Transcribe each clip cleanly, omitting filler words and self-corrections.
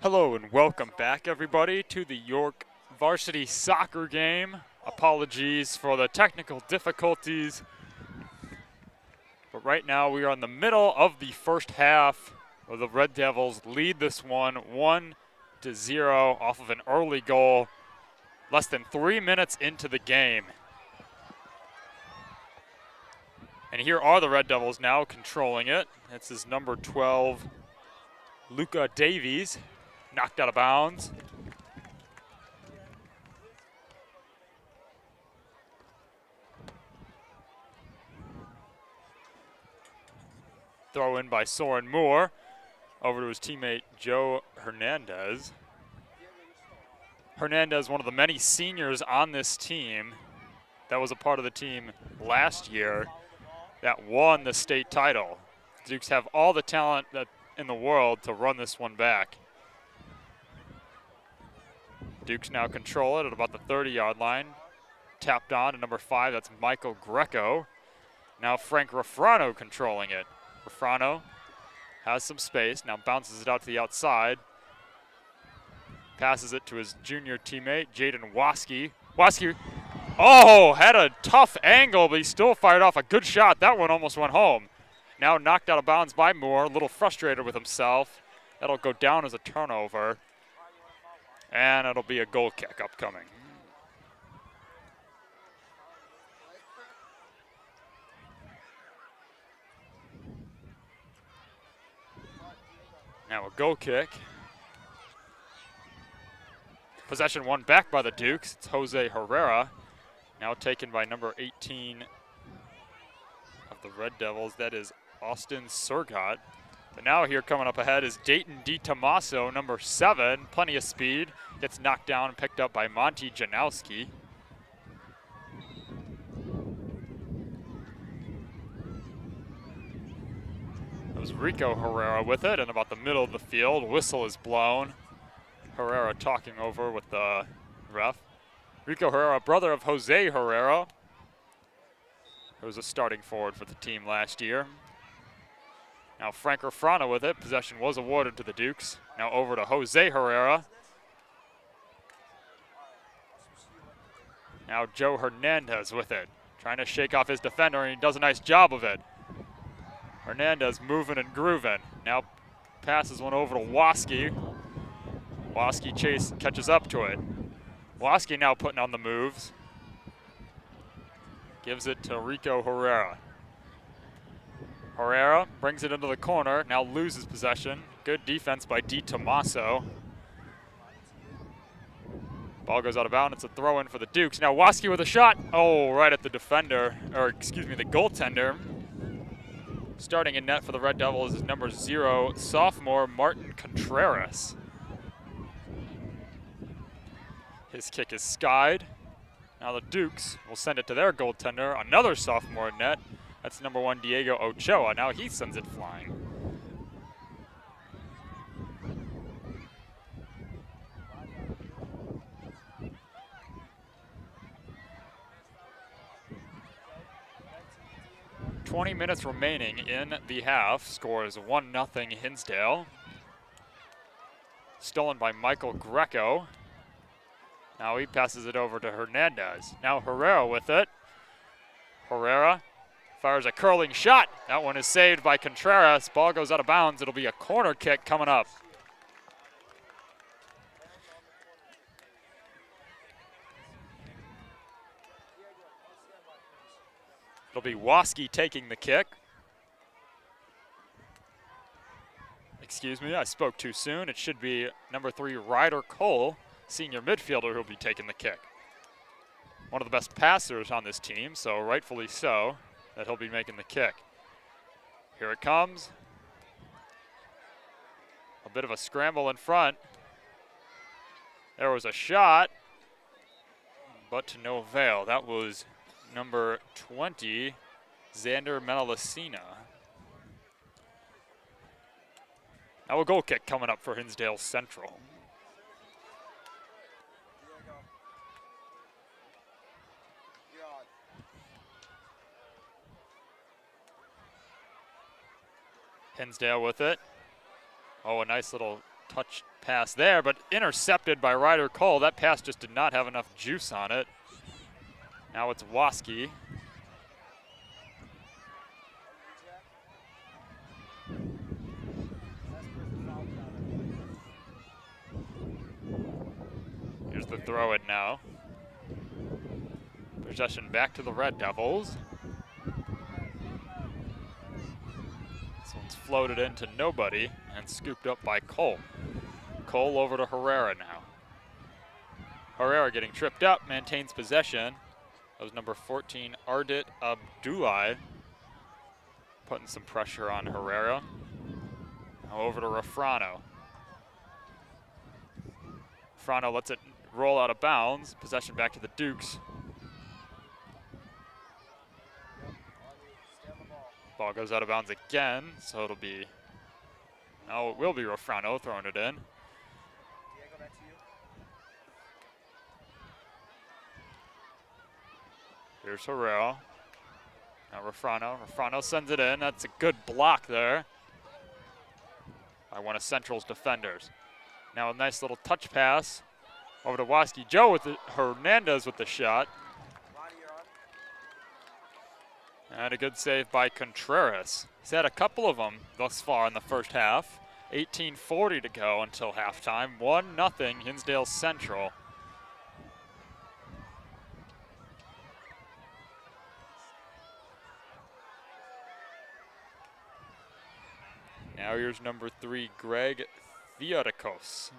Hello and welcome back, everybody, to the York Varsity soccer game. Apologies for the technical difficulties, but right now we are in the middle of the first half where the Red Devils lead this one 1-0 off of an early goal less than 3 minutes into the game. And here are the Red Devils now controlling it. This is number 12, Luca Davies, knocked out of bounds. Throw in by Soren Moore over to his teammate Joe Hernandez. Hernandez, one of the many seniors on this team that was a part of the team last year that won the state title. Dukes have all the talent in the world to run this one back. Dukes now control it at about the 30-yard line. Tapped on to number 5, that's Michael Greco. Now Frank Refrano controlling it. Refrano has some space, now bounces it out to the outside. Passes it to his junior teammate, Jaden Waski. Waski, oh, had a tough angle, but he still fired off a good shot. That one almost went home. Now knocked out of bounds by Moore, a little frustrated with himself. That'll go down as a turnover. And it'll be a goal kick upcoming. Now a goal kick. Possession won back by the Dukes. It's Jose Herrera, now taken by number 18 of the Red Devils. That is Austin Sergott. But now here coming up ahead is Dayton DiTomaso, number 7. Plenty of speed. Gets knocked down and picked up by Monty Janowski. It was Rico Herrera with it in about the middle of the field. Whistle is blown. Herrera talking over with the ref. Rico Herrera, brother of Jose Herrera, who was a starting forward for the team last year. Now Frank Refrano with it. Possession was awarded to the Dukes. Now over to Jose Herrera. Now Joe Hernandez with it. Trying to shake off his defender, and he does a nice job of it. Hernandez moving and grooving. Now passes one over to Waski. Waski catches up to it. Waski now putting on the moves. Gives it to Rico Herrera. Herrera brings it into the corner, now loses possession. Good defense by DiTomaso. Ball goes out of bounds, it's a throw in for the Dukes. Now Waski with a shot. Oh, right at the defender, or excuse me, the goaltender. Starting in net for the Red Devils is number 0, sophomore Martin Contreras. His kick is skied. Now the Dukes will send it to their goaltender, another sophomore in net. That's number 1, Diego Ochoa. Now he sends it flying. "20 minutes remaining in the half. Score is 1-0 Hinsdale. Stolen by Michael Greco. Now he passes it over to Hernandez. Now Herrera with it. Herrera fires a curling shot. That one is saved by Contreras. Ball goes out of bounds. It'll be a corner kick coming up. It'll be Waski taking the kick. Excuse me, I spoke too soon. It should be number 3, Ryder Cole, senior midfielder, who'll be taking the kick. One of the best passers on this team, so rightfully so that he'll be making the kick. Here it comes. A bit of a scramble in front. There was a shot, but to no avail. That was number 20, Xander Menelasina. Now a goal kick coming up for Hinsdale Central. Hinsdale with it. Oh, a nice little touch pass there, but intercepted by Ryder Cole. That pass just did not have enough juice on it. Now it's Waski. Here's the throw it now. Possession back to the Red Devils. This one's floated into nobody and scooped up by Cole. Cole over to Herrera now. Herrera getting tripped up, maintains possession. That was number 14, Ardit Abdullahi, putting some pressure on Herrera. Now over to Rafrano. Rafrano lets it roll out of bounds. Possession back to the Dukes. Ball goes out of bounds again, so it'll be, no, it will be Rafrano throwing it in. Here's Herrera. Now Rafrano. Rafrano sends it in. That's a good block there by one of Central's defenders. Now a nice little touch pass over to Waski Joe with Hernandez with the shot. And a good save by Contreras. He's had a couple of them thus far in the first half. 18:40 to go until halftime. 1-0 Hinsdale Central. Now here's number 3, Greg Theodokos.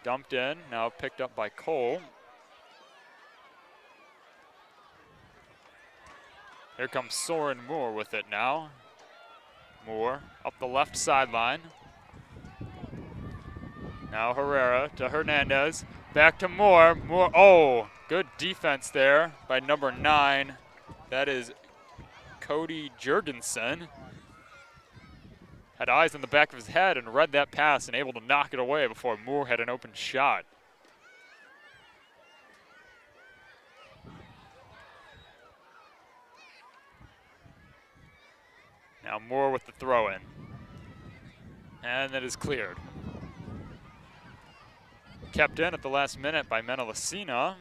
Dumped in, now picked up by Cole. Here comes Soren Moore with it now. Moore up the left sideline. Now Herrera to Hernandez. Back to Moore. Moore, oh, good defense there by number 9. That is Cody Jurgensen. Had eyes in the back of his head and read that pass and able to knock it away before Moore had an open shot. Now Moore with the throw in. And that is cleared. Kept in at the last minute by Menelacina.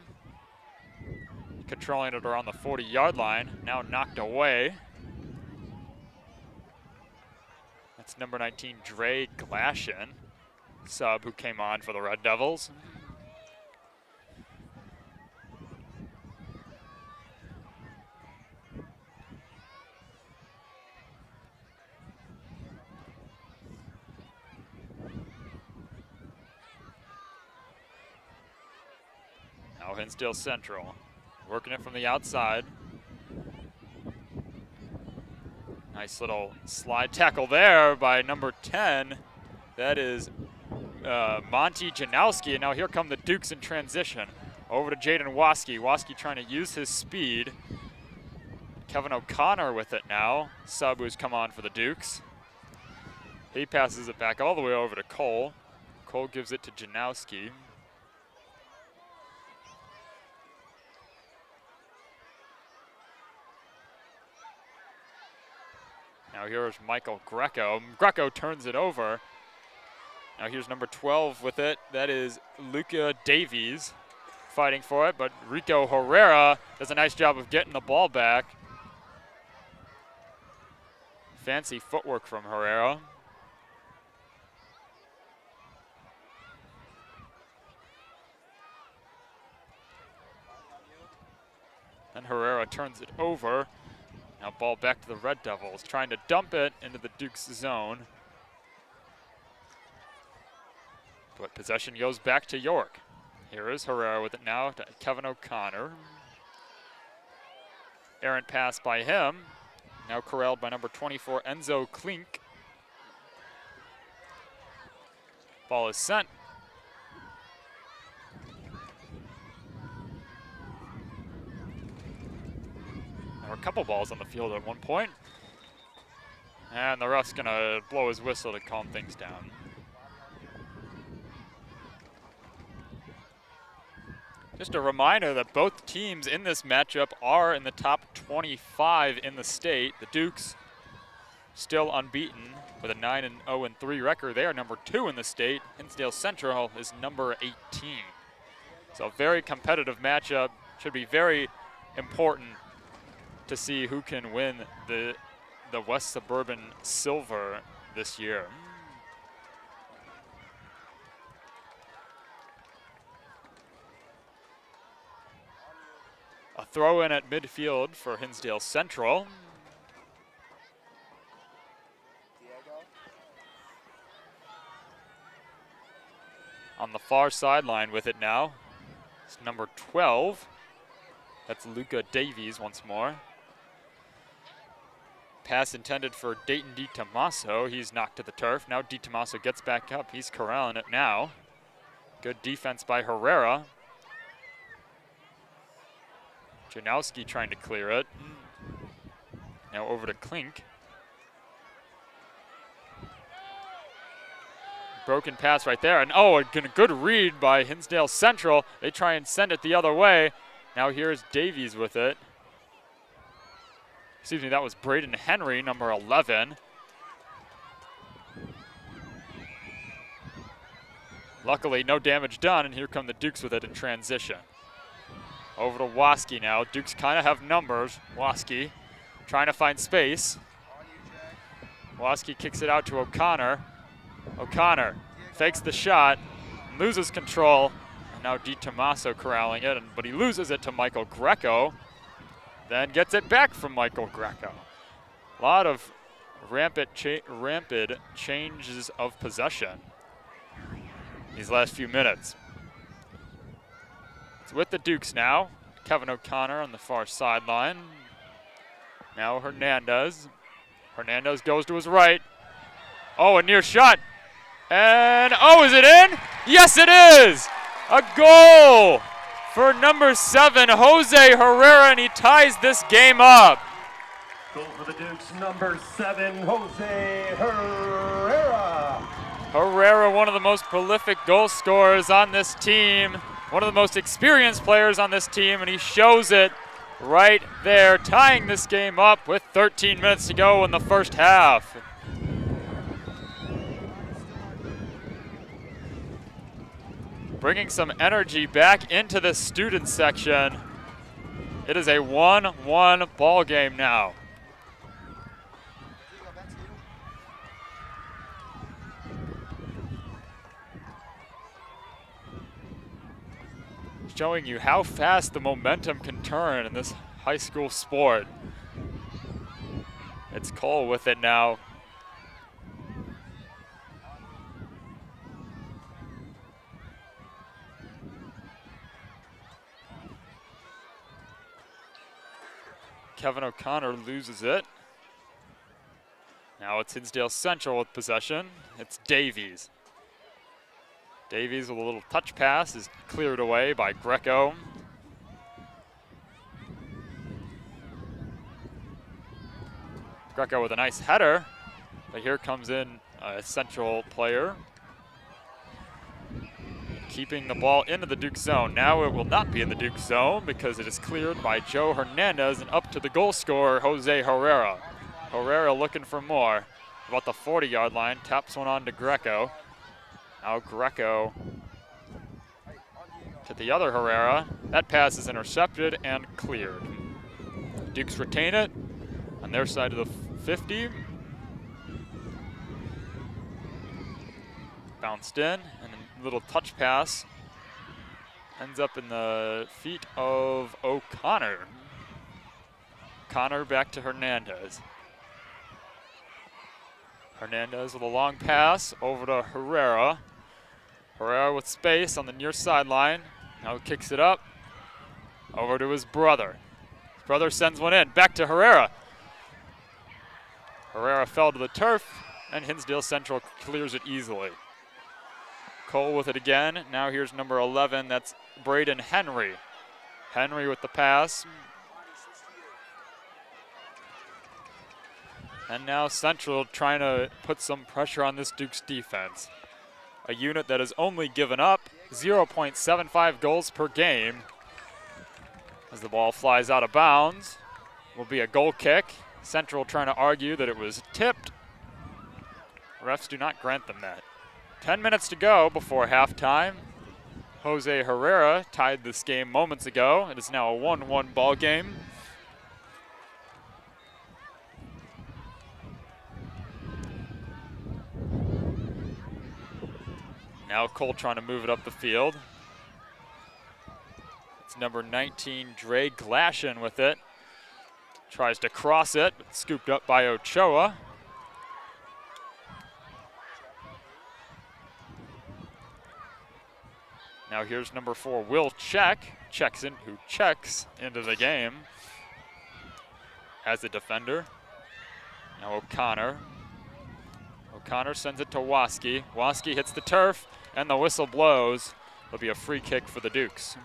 Controlling it around the 40-yard line. Now knocked away. That's number 19, Dre Glashin, sub who came on for the Red Devils. Now Hinsdale Central, working it from the outside. Nice little slide tackle there by number 10. That is Monty Janowski. And now here come the Dukes in transition. Over to Jaden Waski. Waski trying to use his speed. Kevin O'Connor with it now. Sub who's come on for the Dukes. He passes it back all the way over to Cole. Cole gives it to Janowski. Now here's Michael Greco. Greco turns it over. Now here's number 12 with it. That is Luca Davies fighting for it, but Rico Herrera does a nice job of getting the ball back. Fancy footwork from Herrera. And Herrera turns it over. Now ball back to the Red Devils, trying to dump it into the Dukes zone. But possession goes back to York. Here is Herrera with it now to Kevin O'Connor. Errant pass by him. Now corralled by number 24, Enzo Klink. Ball is sent. There were a couple balls on the field at one point. And the ref's gonna blow his whistle to calm things down. Just a reminder that both teams in this matchup are in the top 25 in the state. The Dukes still unbeaten with a 9-0-3 record. They are number 2 in the state. Hinsdale Central is number 18. So a very competitive matchup. Should be very important to see who can win the West Suburban Silver this year. A throw in at midfield for Hinsdale Central. On the far sideline with it now, it's number 12. That's Luca Davies once more. Pass intended for Dayton DiTomaso. He's knocked to the turf. Now DiTomaso gets back up. He's corralling it now. Good defense by Herrera. Janowski trying to clear it. Now over to Klink. Broken pass right there. And oh, a good read by Hinsdale Central. They try and send it the other way. Now here's Davies with it. Excuse me, that was Braden Henry, number 11. Luckily, no damage done, and here come the Dukes with it in transition. Over to Waski now. Dukes kind of have numbers. Waski trying to find space. Waski kicks it out to O'Connor. O'Connor fakes the shot, loses control, and now DiTomaso corralling it, but he loses it to Michael Greco, then gets it back from Michael Greco. A lot of rampant changes of possession these last few minutes. It's with the Dukes now. Kevin O'Connor on the far sideline. Now Hernandez. Hernandez goes to his right. Oh, a near shot. And, oh, is it in? Yes, it is! A goal for number 7, Jose Herrera, and he ties this game up. Goal for the Dukes, number 7, Jose Herrera. Herrera, one of the most prolific goal scorers on this team, one of the most experienced players on this team, and he shows it right there, tying this game up with 13 minutes to go in the first half. Bringing some energy back into the student section. It is a 1-1 ball game now. Showing you how fast the momentum can turn in this high school sport. It's Cole with it now. Kevin O'Connor loses it. Now it's Hinsdale Central with possession. It's Davies. Davies with a little touch pass is cleared away by Greco. Greco with a nice header, but here comes in a Central player. Keeping the ball into the Duke zone. Now it will not be in the Duke zone because it is cleared by Joe Hernandez and up to the goal scorer, Jose Herrera. Herrera looking for more. About the 40-yard line, taps one on to Greco. Now Greco to the other Herrera. That pass is intercepted and cleared. Dukes retain it on their side of the 50. Bounced in, and a little touch pass ends up in the feet of O'Connor. Connor back to Hernandez. Hernandez with a long pass over to Herrera. Herrera with space on the near sideline. Now kicks it up over to his brother. His brother sends one in, back to Herrera. Herrera fell to the turf, and Hinsdale Central clears it easily. Cole with it again. Now here's number 11, that's Braden Henry. Henry with the pass. And now Central trying to put some pressure on this Dukes defense. A unit that has only given up 0.75 goals per game. As the ball flies out of bounds, will be a goal kick. Central trying to argue that it was tipped. Refs do not grant them that. 10 minutes to go before halftime. Jose Herrera tied this game moments ago. It is now a 1-1 ball game. Now Cole trying to move it up the field. It's number 19, Dre Glashin with it. Tries to cross it, but scooped up by Ochoa. Now here's number 4, Will Check. Who checks into the game as a defender. Now O'Connor. O'Connor sends it to Waski. Waski hits the turf, and the whistle blows. It'll be a free kick for the Dukes.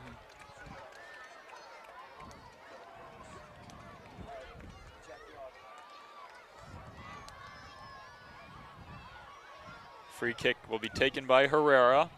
Free kick will be taken by Herrera.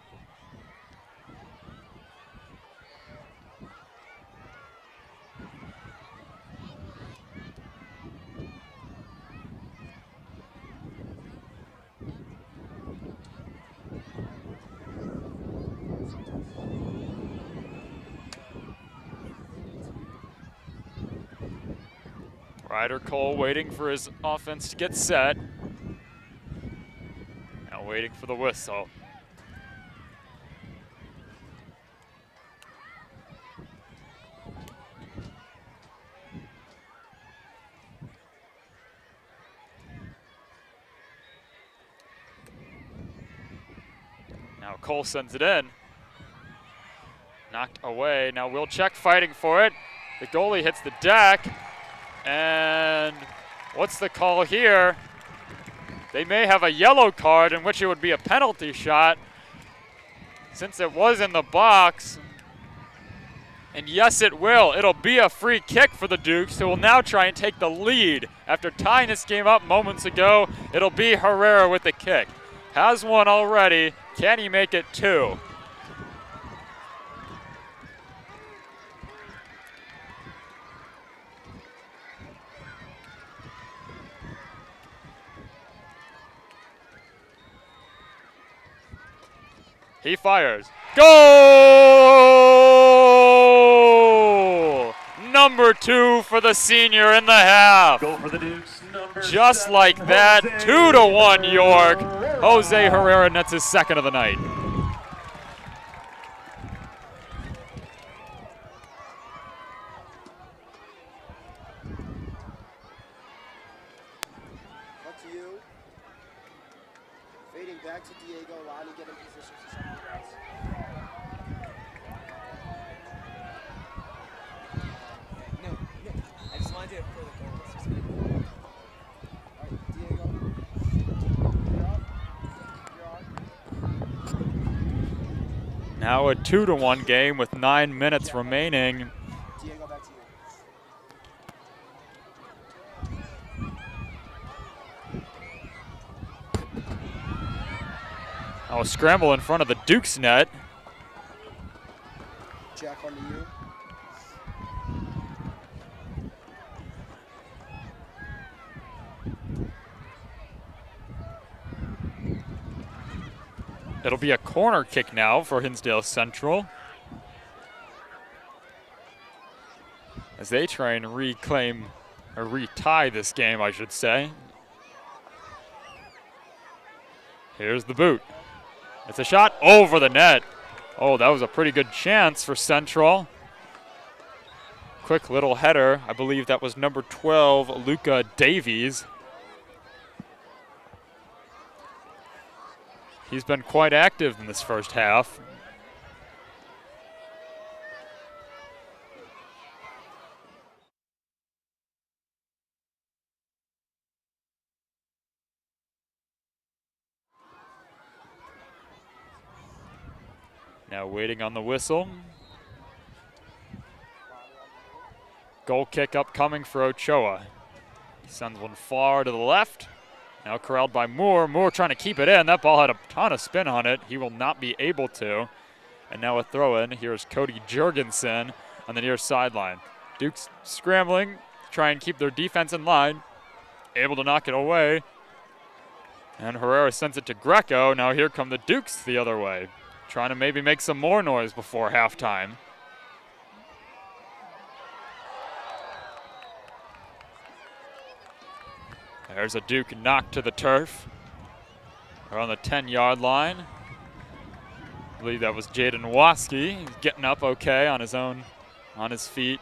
Ryder Cole waiting for his offense to get set. Now waiting for the whistle. Now Cole sends it in. Knocked away. Now Wilczek fighting for it. The goalie hits the deck. And what's the call here? They may have a yellow card in which it would be a penalty shot since it was in the box. And yes, it will. It'll be a free kick for the Dukes, who will now try and take the lead. After tying this game up moments ago, it'll be Herrera with the kick. Has one already. Can he make it 2? He fires. Goal! Number 2 for the senior in the half. Goal for the Dukes, number Just 7, like that, Jose 2-1 York. Herrera. Jose Herrera nets his second of the night. Up to you. Fading back to Diego, Lonnie get in position for something else. No, I just wanted it for the goal. All right, Diego. You're on. Now a 2-1 game with 9 minutes remaining. Diego, back to you. Now a scramble in front of the Dukes net. Jack, on to you. It'll be a corner kick now for Hinsdale Central, as they try and reclaim, or retie this game, I should say. Here's the boot. It's a shot over the net. Oh, that was a pretty good chance for Central. Quick little header. I believe that was number 12, Luca Davies. He's been quite active in this first half. Now waiting on the whistle. Goal kick upcoming for Ochoa. He sends one far to the left. Now corralled by Moore. Moore trying to keep it in. That ball had a ton of spin on it. He will not be able to. And now a throw-in. Here's Cody Jorgensen on the near sideline. Dukes scrambling, try and keep their defense in line. Able to knock it away. And Herrera sends it to Greco. Now here come the Dukes the other way. Trying to maybe make some more noise before halftime. There's a Duke knock to the turf. They're on the 10-yard line. I believe that was Jaden Waski. He's getting up okay on his feet.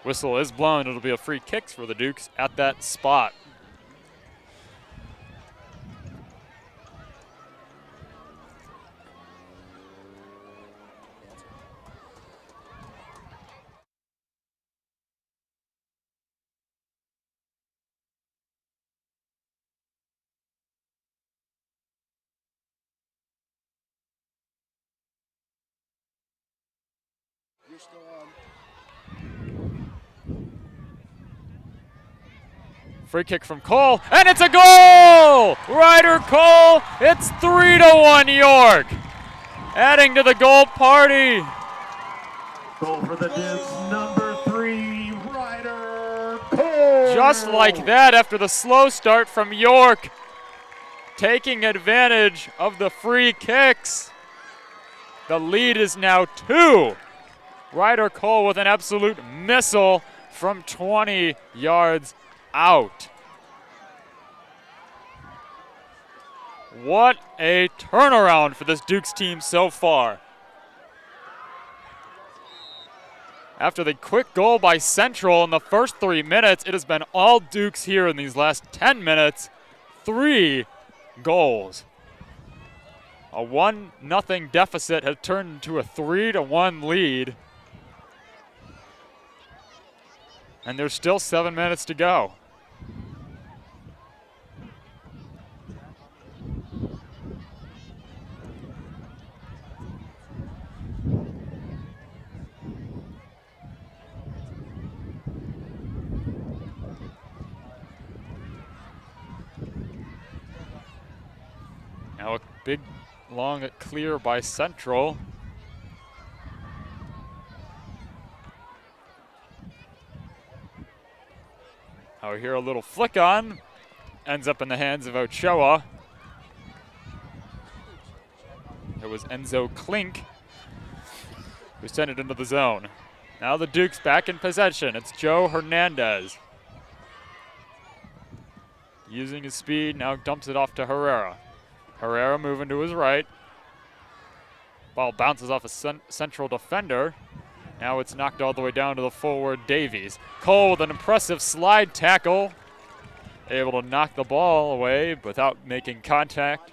Whistle is blown. It'll be a free kick for the Dukes at that spot. You're still on. Free kick from Cole, and it's a goal! Ryder Cole, it's 3-1 York. Adding to the goal party. Goal for the Dukes, number 3, Ryder Cole. Just like that, after the slow start from York, taking advantage of the free kicks. The lead is now 2. Ryder Cole with an absolute missile from 20 yards out. What a turnaround for this Dukes team so far. After the quick goal by Central in the first 3 minutes, it has been all Dukes here in these last 10 minutes. 3 goals. A 1-0 deficit has turned into a 3-1 lead. And there's still 7 minutes to go. Now a big, long clear by Central. Now here a little flick on. Ends up in the hands of Ochoa. It was Enzo Klink who sent it into the zone. Now the Dukes back in possession. It's Joe Hernandez. Using his speed, now dumps it off to Herrera. Herrera moving to his right. Ball bounces off a Central defender. Now it's knocked all the way down to the forward Davies. Cole with an impressive slide tackle. Able to knock the ball away without making contact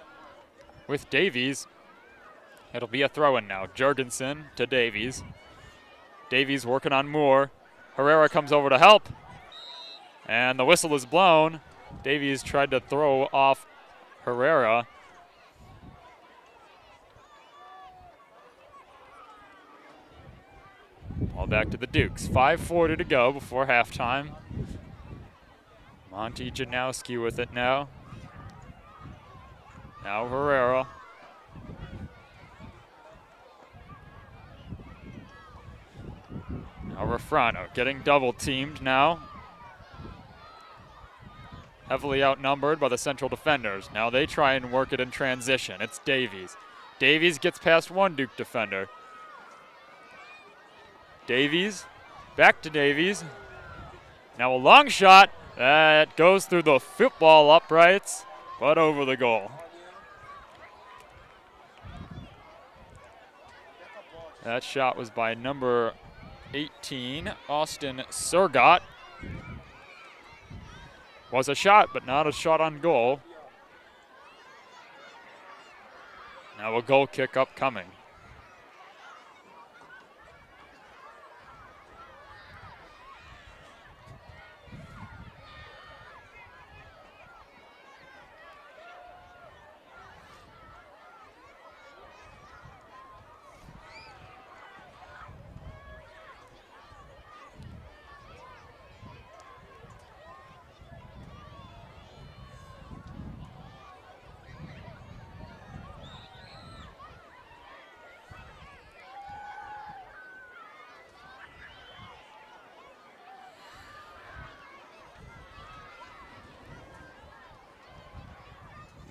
with Davies. It'll be a throw-in now. Jorgensen to Davies. Davies working on Moore. Herrera comes over to help. And the whistle is blown. Davies tried to throw off Herrera. Ball back to the Dukes. 5:40 to go before halftime. Monty Janowski with it now. Now Herrera. Now Refrano getting double teamed now. Heavily outnumbered by the Central defenders. Now they try and work it in transition. It's Davies. Davies gets past one Duke defender. Davies, back to Davies. Now a long shot that goes through the football uprights, but over the goal. That shot was by number 18, Austin Surgott. Was a shot, but not a shot on goal. Now a goal kick upcoming.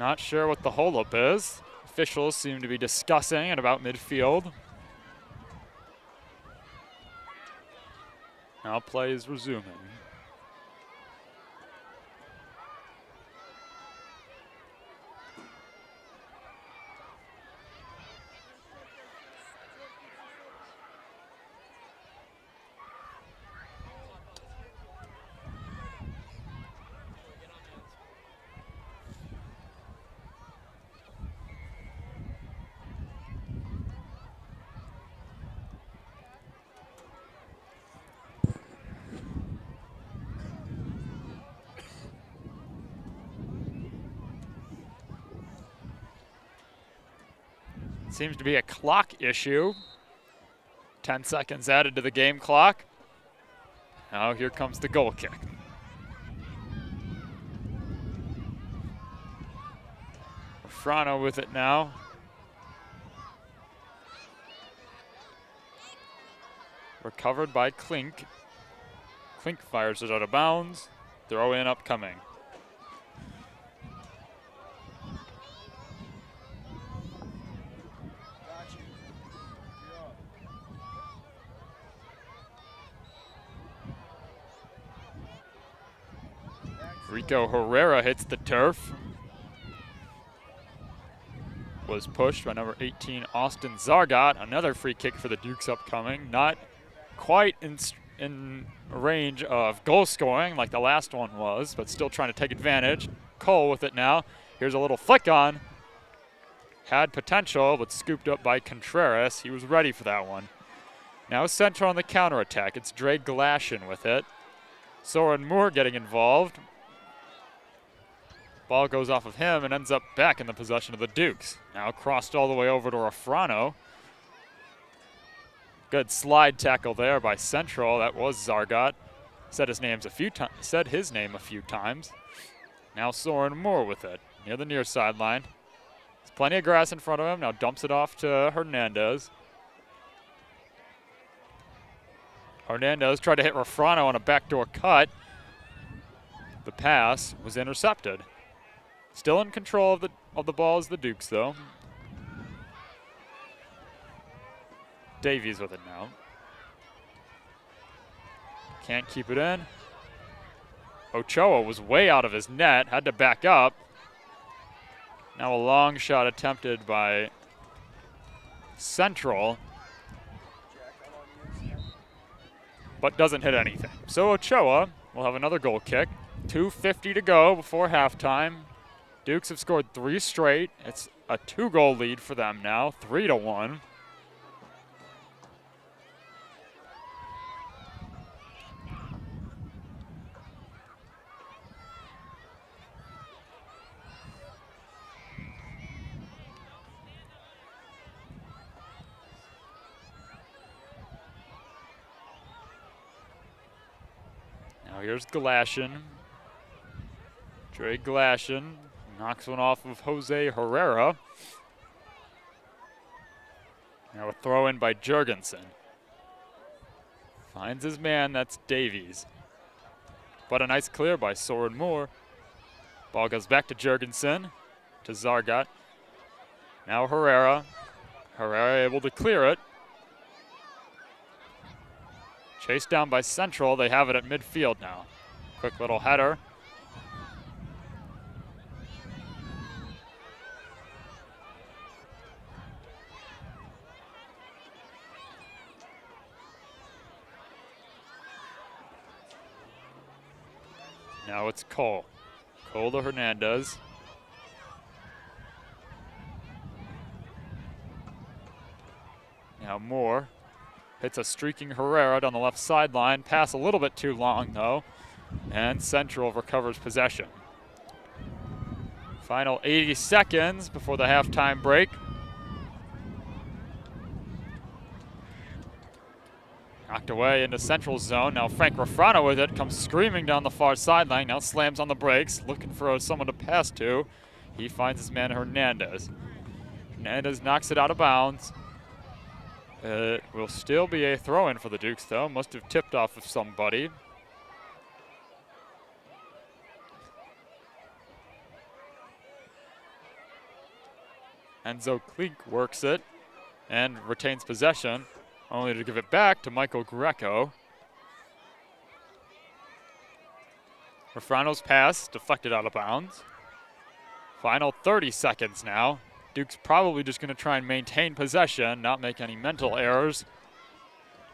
Not sure what the holdup is. Officials seem to be discussing at about midfield. Now play is resuming. Seems to be a clock issue. 10 seconds added to the game clock. Now here comes the goal kick. Frano with it now. Recovered by Klink. Klink fires it out of bounds. Throw in upcoming. Rico Herrera hits the turf. Was pushed by number 18, Austin Zargat. Another free kick for the Dukes upcoming. Not quite in range of goal scoring like the last one was, but still trying to take advantage. Cole with it now. Here's a little flick on. Had potential, but scooped up by Contreras. He was ready for that one. Now Central on the counterattack. It's Dre Glashin with it. Soren Moore getting involved. Ball goes off of him and ends up back in the possession of the Dukes. Now crossed all the way over to Rafrano. Good slide tackle there by Central. That was Zargat. Said his name a few times. Now Soren Moore with it near the near sideline. There's plenty of grass in front of him. Now dumps it off to Hernandez. Hernandez tried to hit Rafrano on a backdoor cut. The pass was intercepted. Still in control of the ball is the Dukes, though. Davies with it now. Can't keep it in. Ochoa was way out of his net, had to back up. Now a long shot attempted by Central, but doesn't hit anything. So Ochoa will have another goal kick. 2:50 to go before halftime. Dukes have scored 3 straight. It's a 2-goal lead for them now, 3-1. Now here's Glashin. Dre Glashin knocks one off of Jose Herrera. Now a throw in by Jurgensen. Finds his man, that's Davies. But a nice clear by Soren Moore. Ball goes back to Jurgensen, to Zargat. Now Herrera. Herrera able to clear it. Chased down by Central. They have it at midfield now. Quick little header. Now it's Cole. Cole to Hernandez. Now Moore hits a streaking Herrera down the left sideline. Pass a little bit too long, though. And Central recovers possession. Final 80 seconds before the halftime break. Knocked away into Central zone. Now Frank Rafrano with it. Comes screaming down the far sideline. Now slams on the brakes. Looking for someone to pass to. He finds his man Hernandez. Hernandez knocks it out of bounds. It will still be a throw-in for the Dukes, though. Must have tipped off of somebody. Enzo Klink works it and retains possession, only to give it back to Michael Greco. Refrano's pass deflected out of bounds. Final 30 seconds now. Duke's probably just going to try and maintain possession, not make any mental errors.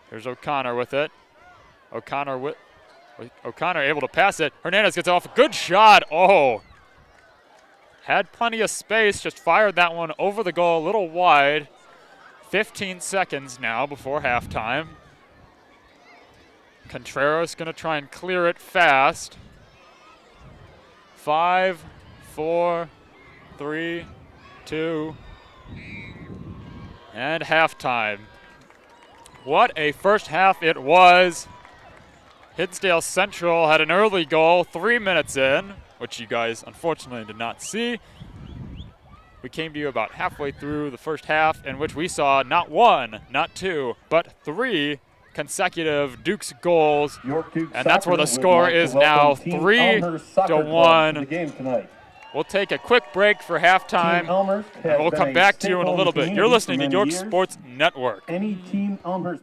Here's O'Connor with it. O'Connor able to pass it. Hernandez gets off. Good shot. Oh. Had plenty of space, just fired that one over the goal, a little wide. 15 seconds now before halftime. Contreras going to try and clear it fast. 5, 4, 3, 2, and halftime. What a first half it was. Hinsdale Central had an early goal 3 minutes in, which you guys unfortunately did not see. We came to you about halfway through the first half, in which we saw not one, not two, but 3 consecutive Dukes goals, and that's where the score is now 3-1. We'll take a quick break for halftime, and we'll come back to you in a little bit. You're listening to York Sports Network. Any team Elmhurst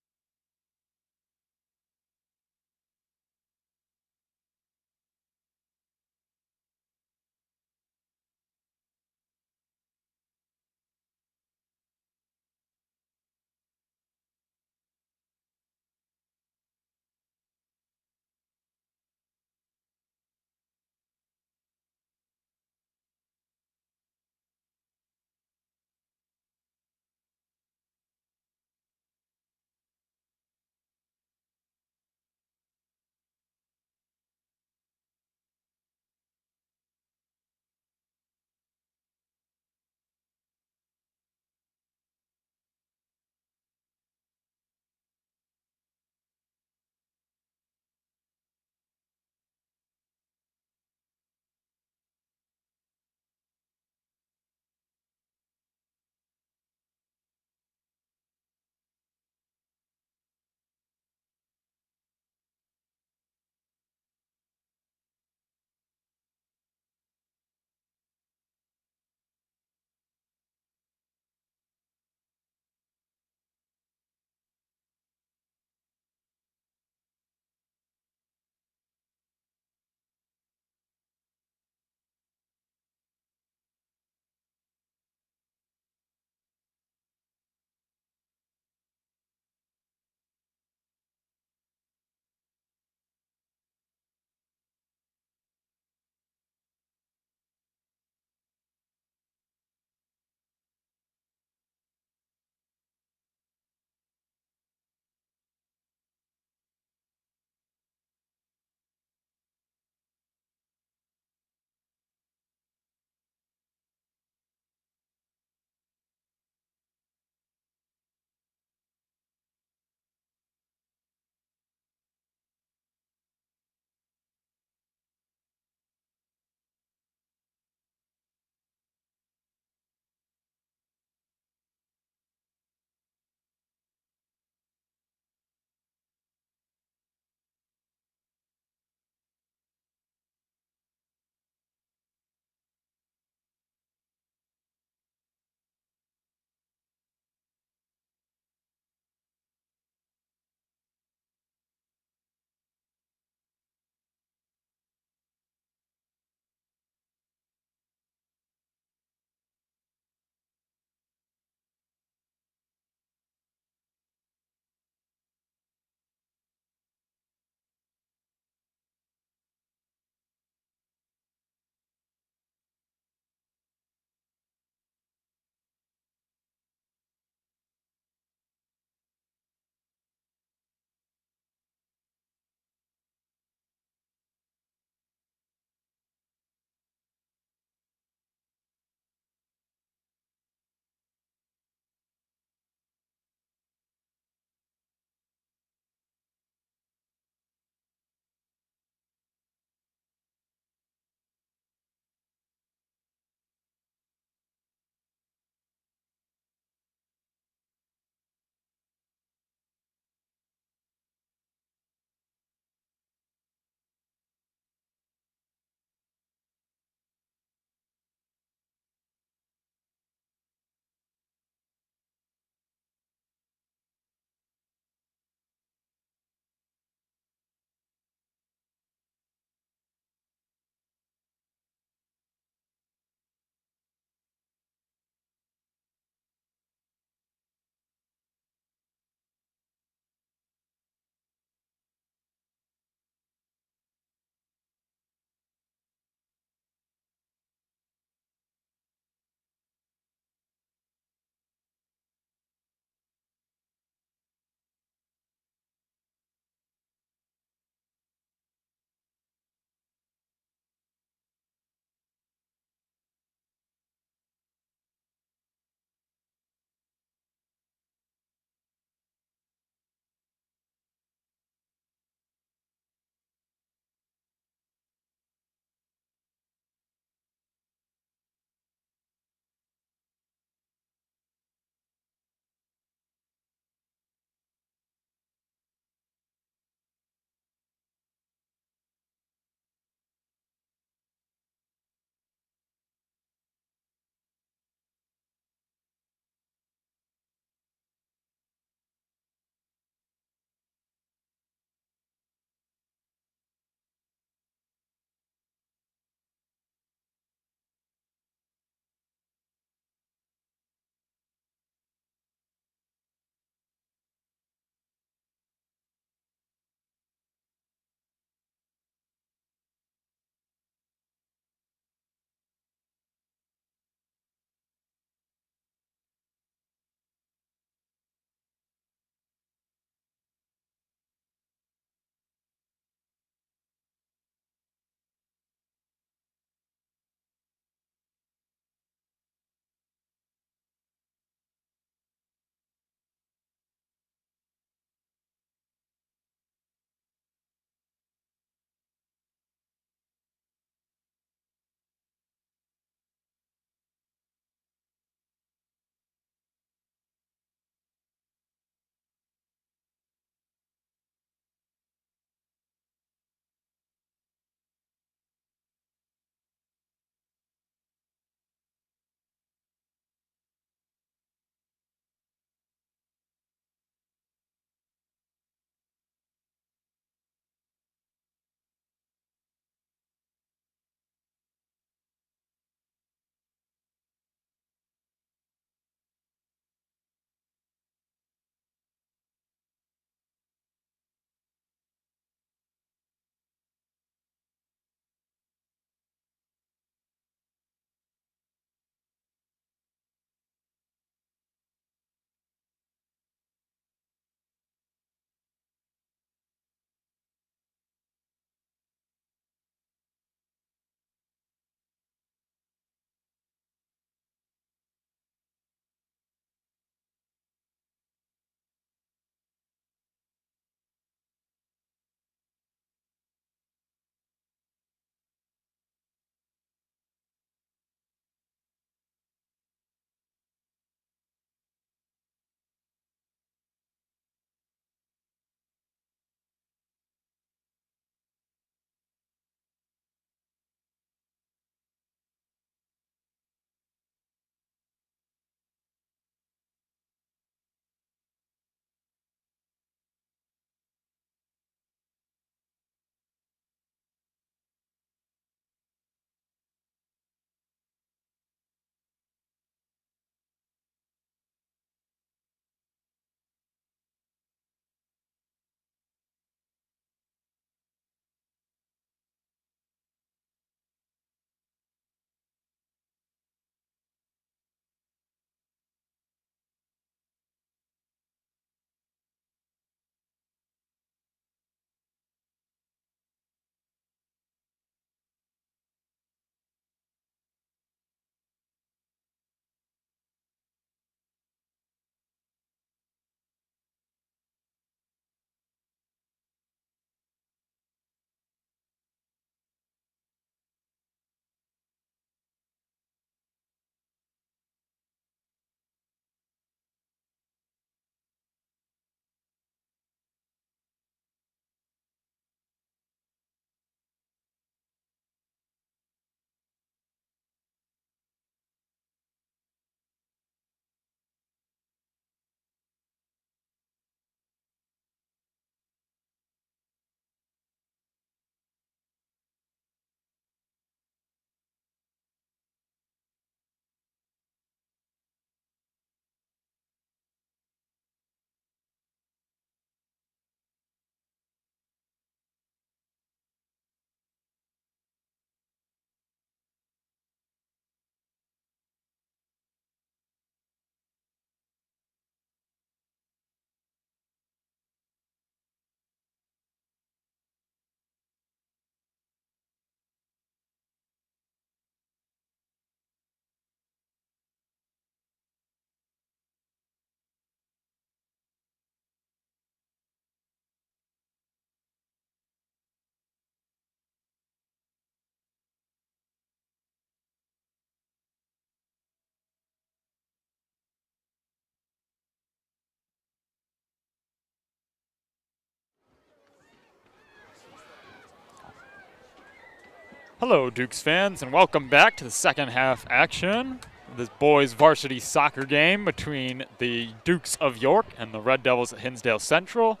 Hello, Dukes fans, and welcome back to the second half action of this boys varsity soccer game between the Dukes of York and the Red Devils at Hinsdale Central.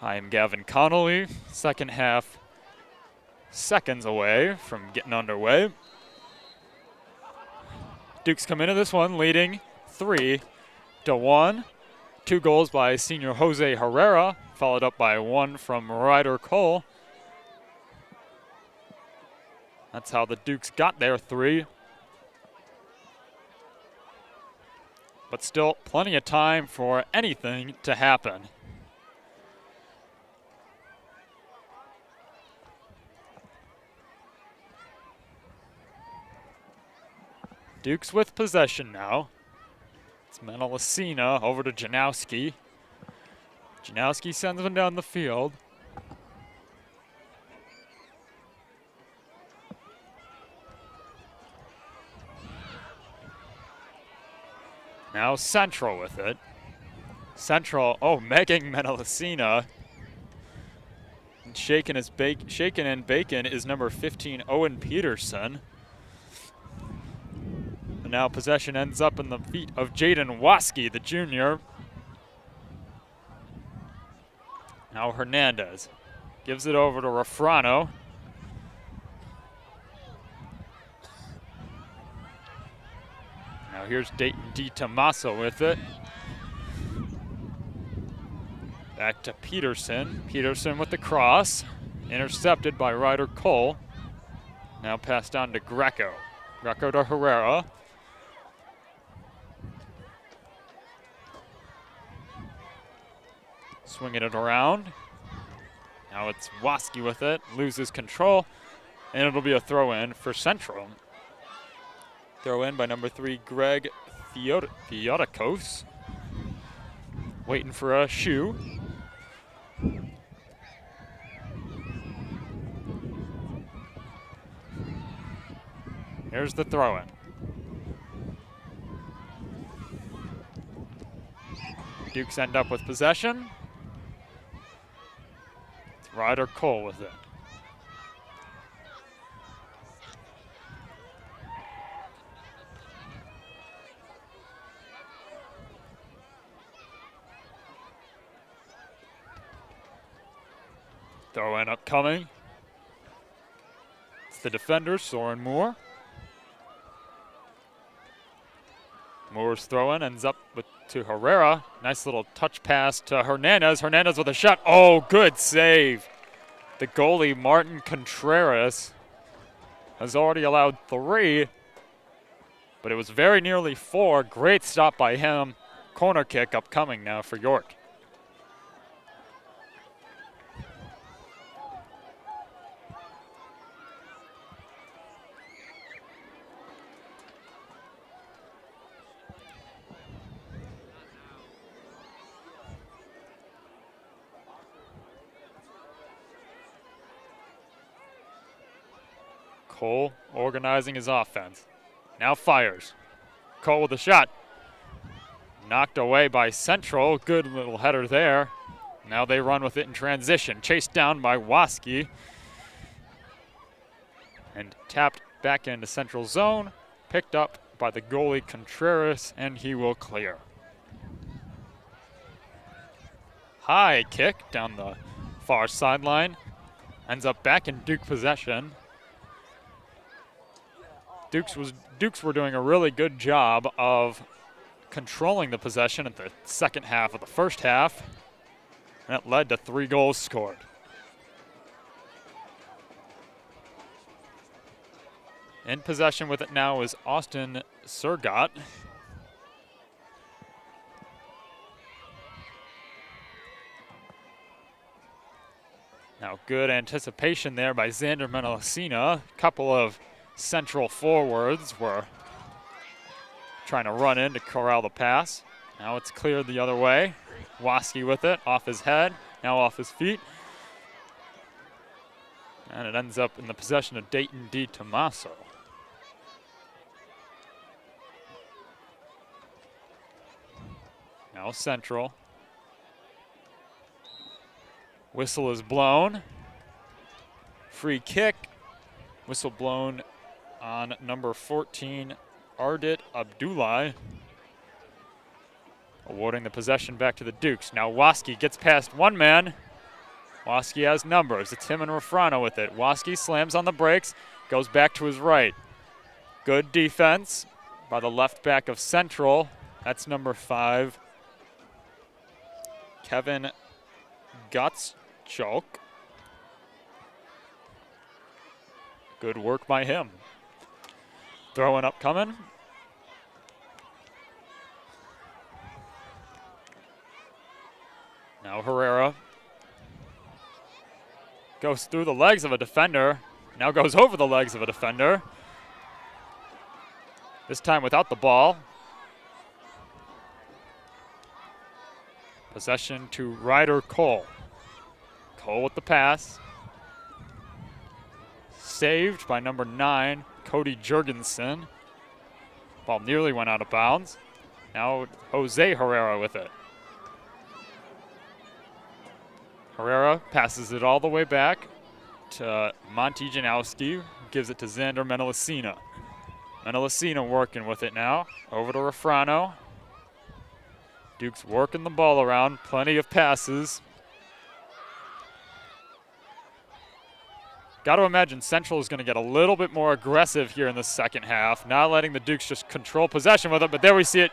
I am Gavin Connolly. Second half seconds away from getting underway. Dukes come into this one leading 3-1. 2 goals by senior Jose Herrera, followed up by 1 from Ryder Cole. That's how the Dukes got their 3. But still plenty of time for anything to happen. Dukes with possession now. It's Menelacina over to Janowski. Janowski sends him down the field. Now Central with it. Central, megging Menelacina. And shaking and bacon is number 15, Owen Peterson. And now possession ends up in the feet of Jaden Waski, the junior. Now Hernandez gives it over to Rafrano. Now here's Dayton D. Tommaso with it. Back to Peterson. Peterson with the cross. Intercepted by Ryder Cole. Now passed on to Greco. Greco to Herrera. Swinging it around. Now it's Waski with it. Loses control. And it'll be a throw-in for Central. Throw in by number 3, Greg Theodokos. Waiting for a shoe. Here's the throw-in. Dukes end up with possession. Ryder Cole with it. Throw in upcoming. It's the defender, Soren Moore. Moore's throw-in ends up to Herrera. Nice little touch pass to Hernandez. Hernandez with a shot. Oh, good save. The goalie, Martin Contreras, has already allowed 3, but it was very nearly 4. Great stop by him. Corner kick upcoming now for York. Cole organizing his offense. Now fires. Cole with a shot. Knocked away by Central. Good little header there. Now they run with it in transition. Chased down by Waski. And tapped back into Central zone. Picked up by the goalie Contreras, and he will clear. High kick down the far sideline. Ends up back in Duke possession. Dukes were doing a really good job of controlling the possession at the second half of the first half. And that led to 3 goals scored. In possession with it now is Austin Surgott. Now good anticipation there by Xander Menelacina. Couple of Central forwards were trying to run in to corral the pass. Now it's cleared the other way. Waski with it, off his head, now off his feet. And it ends up in the possession of Dayton D. Tommaso. Now Central. Whistle is blown. Free kick Whistle blown on number 14, Ardit Abdullah, awarding the possession back to the Dukes. Now Waski gets past one man. Waski has numbers. It's him and Refrano with it. Waski slams on the brakes, goes back to his right. Good defense by the left back of Central. That's number 5, Kevin Gottschalk. Good work by him. Throwing up coming. Now Herrera goes through the legs of a defender. Now goes over the legs of a defender. This time without the ball. Possession to Ryder Cole. Cole with the pass. Saved by number 9, Cody Jurgensen. Ball nearly went out of bounds. Now Jose Herrera with it. Herrera passes it all the way back to Monty Janowski. Gives it to Xander Menelasina. Menelasina working with it now. Over to Refrano. Duke's working the ball around. Plenty of passes. Got to imagine Central is going to get a little bit more aggressive here in the second half, not letting the Dukes just control possession with it. But there we see it.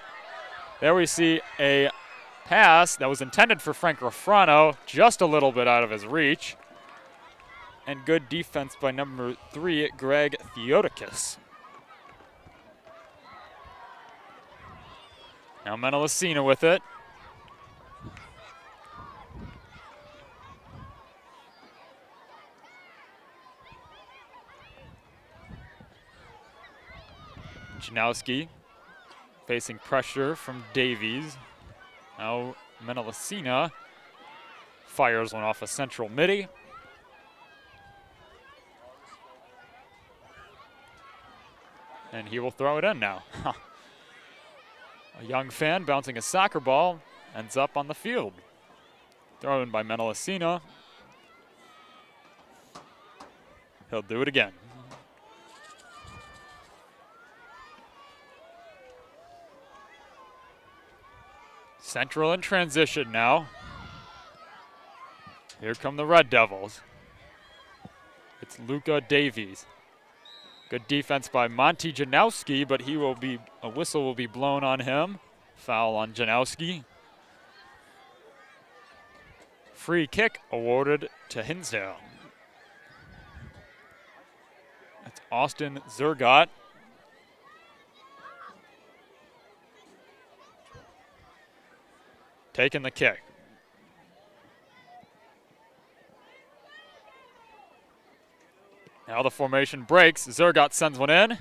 There we see a pass that was intended for Frank Refrano, just a little bit out of his reach. And good defense by number 3, Greg Theodakis. Now Menelasina with it. Janowski facing pressure from Davies. Now Menelasina fires one off a Central midi. And he will throw it in now. A young fan bouncing a soccer ball ends up on the field. Thrown by Menelasina. He'll do it again. Central in transition now. Here come the Red Devils. It's Luca Davies. Good defense by Monty Janowski, but a whistle will be blown on him. Foul on Janowski. Free kick awarded to Hinsdale. That's Austin Zergott. Taking the kick. Now the formation breaks. Zergott sends one in.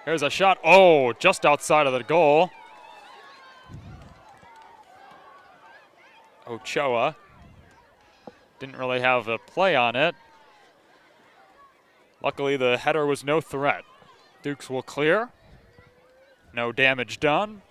Here's a shot. Oh, just outside of the goal. Ochoa didn't really have a play on it. Luckily, the header was no threat. Dukes will clear. No damage done.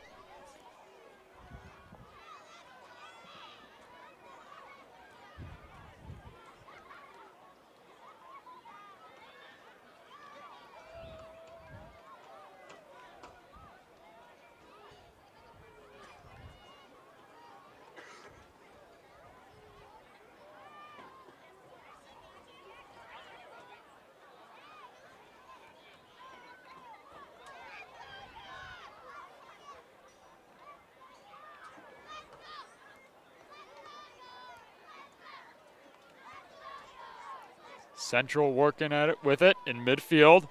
Central working at it with it in midfield.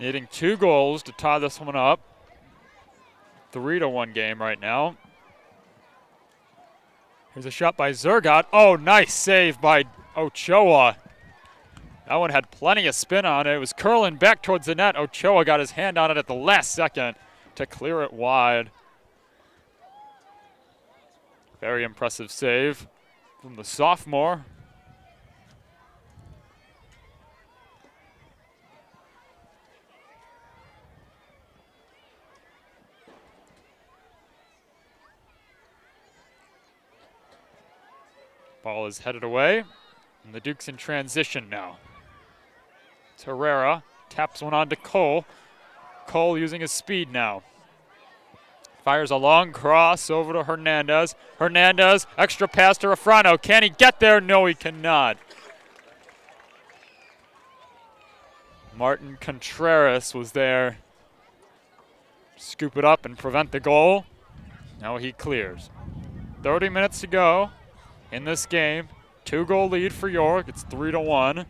Needing 2 goals to tie this one up. 3-1 game right now. Here's a shot by Zergott. Oh, nice save by Ochoa. That one had plenty of spin on it. It was curling back towards the net. Ochoa got his hand on it at the last second to clear it wide. Very impressive save from the sophomore. Ball is headed away, and the Dukes in transition now. It's Herrera. Taps one on to Cole. Cole using his speed now. Fires a long cross over to Hernandez. Hernandez, extra pass to Refrano. Can he get there? No, he cannot. Martin Contreras was there. Scoop it up and prevent the goal. Now he clears. 30 minutes to go in this game. 2-goal lead for York. It's 3-1.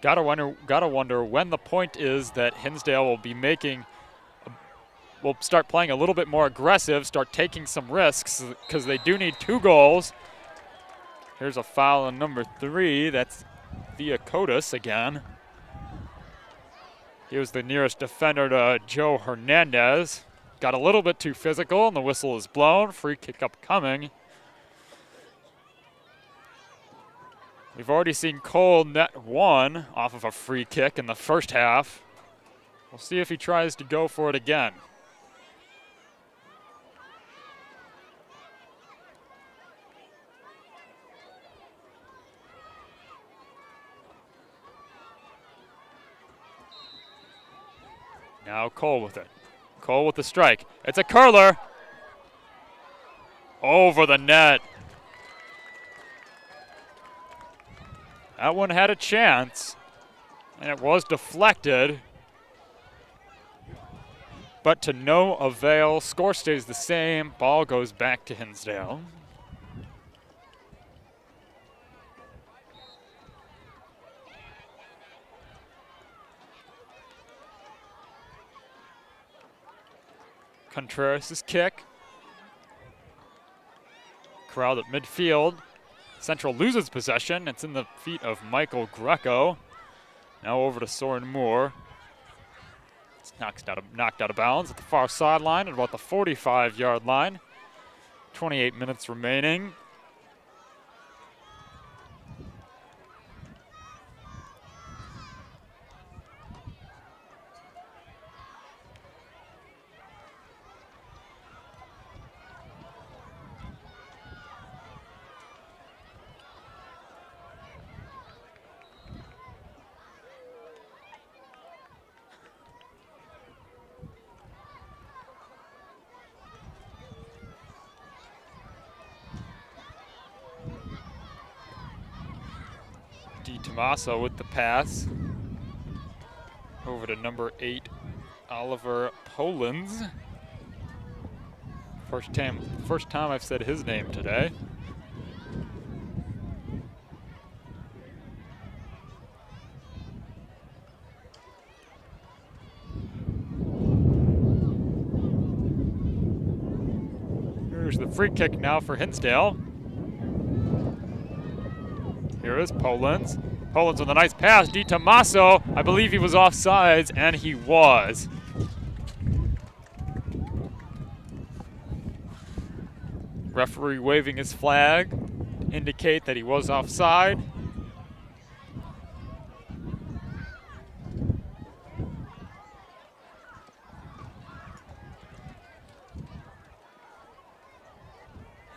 Gotta wonder when the point is that Hinsdale will be will start playing a little bit more aggressive, start taking some risks, because they do need 2 goals. Here's a foul on number 3. That's Viacotis again. He was the nearest defender to Joe Hernandez. Got a little bit too physical, and the whistle is blown. Free kick upcoming. We've already seen Cole net 1 off of a free kick in the first half. We'll see if he tries to go for it again. Now Cole with it. Cole with the strike. It's a curler. Over the net. That one had a chance, and it was deflected, but to no avail. Score stays the same. Ball goes back to Hinsdale. Contreras' kick. Crowd at midfield. Central loses possession. It's in the feet of Michael Greco. Now over to Soren Moore. It's knocked out of bounds at the far sideline at about the 45-yard line. 28 minutes remaining. Tommaso with the pass. Over to number 8, Oliver Polens. First time I've said his name today. Here's the free kick now for Hinsdale. Here is Polens. Polens with a nice pass. Di Tommaso, I believe he was offsides, and he was. Referee waving his flag to indicate that he was offside.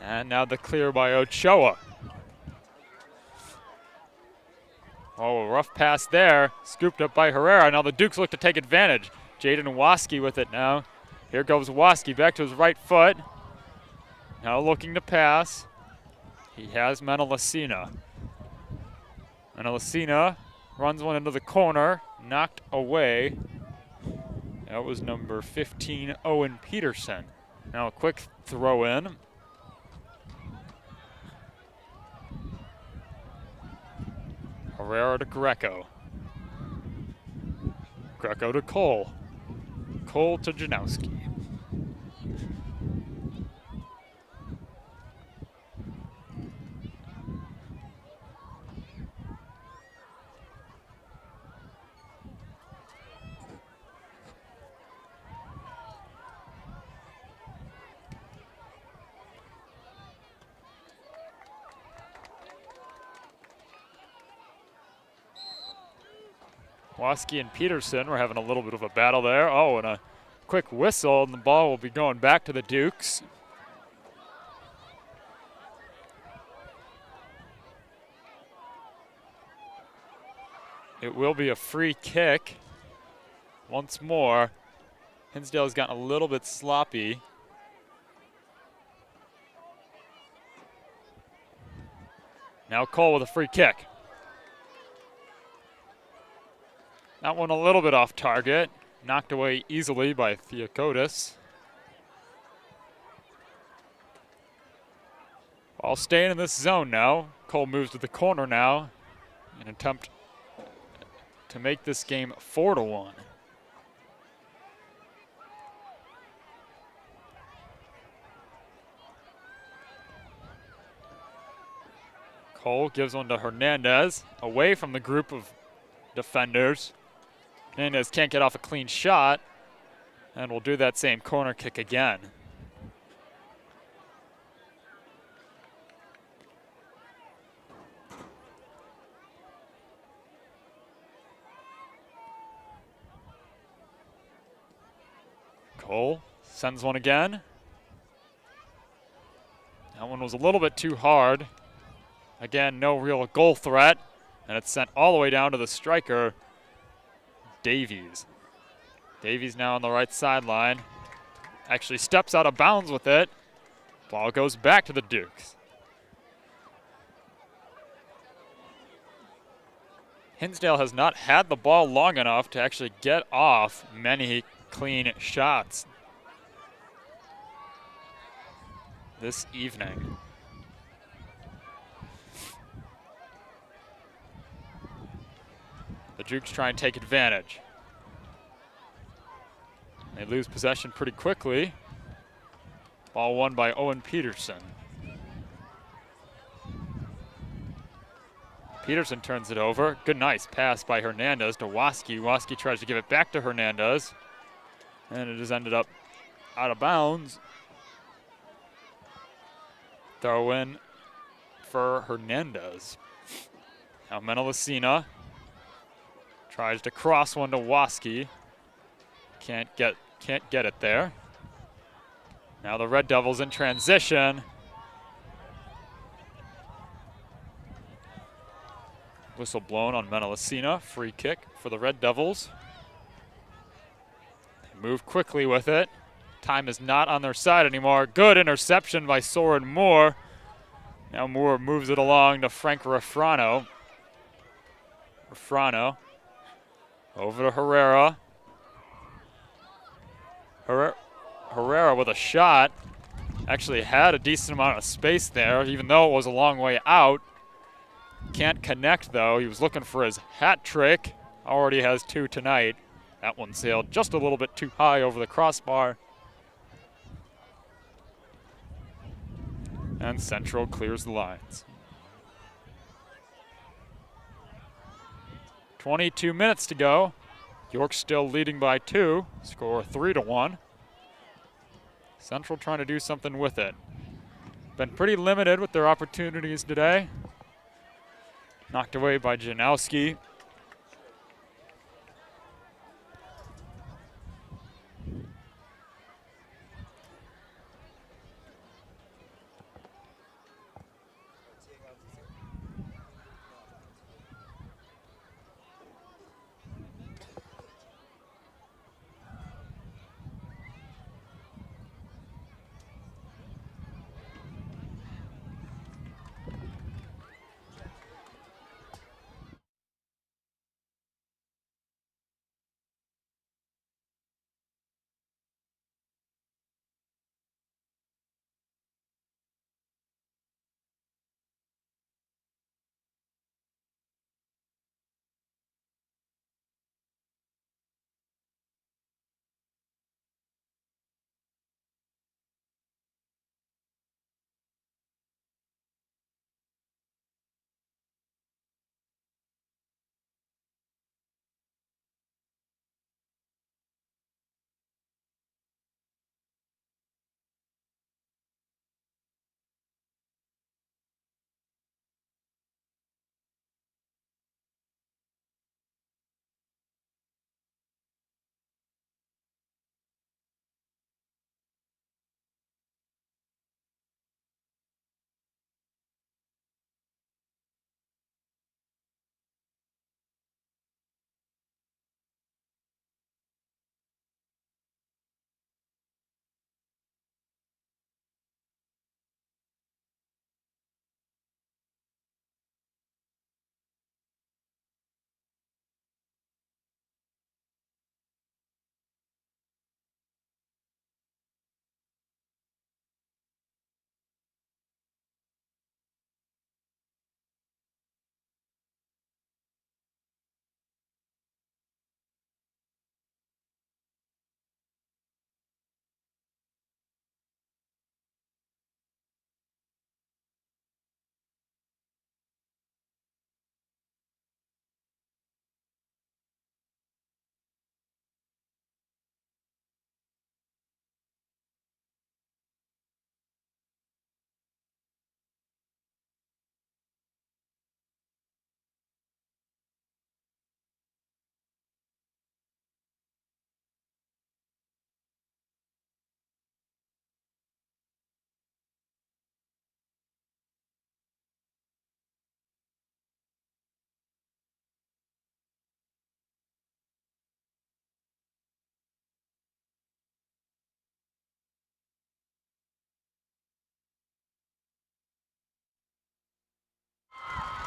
And now the clear by Ochoa. Oh, a rough pass there. Scooped up by Herrera. Now the Dukes look to take advantage. Jaden Waski with it now. Here goes Waski back to his right foot. Now looking to pass. He has Menelacina. Menelacina runs one into the corner. Knocked away. That was number 15, Owen Peterson. Now a quick throw in. Herrera to Greco. Greco to Cole. Cole to Janowski. Waski and Peterson were having a little bit of a battle there. Oh, and a quick whistle, and the ball will be going back to the Dukes. It will be a free kick. Once more, Hinsdale has gotten a little bit sloppy. Now Cole with a free kick. That one a little bit off target. Knocked away easily by Theokotis. Ball staying in this zone now. Cole moves to the corner now. An attempt to make this game 4-1. Cole gives one to Hernandez, away from the group of defenders. Hernandez can't get off a clean shot, and will do that same corner kick again. Cole sends one again. That one was a little bit too hard. Again, no real goal threat, and it's sent all the way down to the striker, Davies. Davies now on the right sideline. Actually steps out of bounds with it. Ball goes back to the Dukes. Hinsdale has not had the ball long enough to actually get off many clean shots this evening. The Dukes try and take advantage. They lose possession pretty quickly. Ball won by Owen Peterson. Peterson turns it over. Good, nice pass by Hernandez to Waski. Waski tries to give it back to Hernandez. And it has ended up out of bounds. Throw in for Hernandez. Now Menelacina tries to cross one to Waski. Can't get it there. Now the Red Devils in transition. Whistle blown on Menelacina. Free kick for the Red Devils. They move quickly with it. Time is not on their side anymore. Good interception by Soren Moore. Now Moore moves it along to Frank Refrano. Refrano over to Herrera. Herrera with a shot. Actually had a decent amount of space there, even though it was a long way out. Can't connect though. He was looking for his hat trick. Already has 2 tonight. That one sailed just a little bit too high over the crossbar. And Central clears the lines. 22 minutes to go. York still leading by 2. Score 3-1. Central trying to do something with it. Been pretty limited with their opportunities today. Knocked away by Janowski.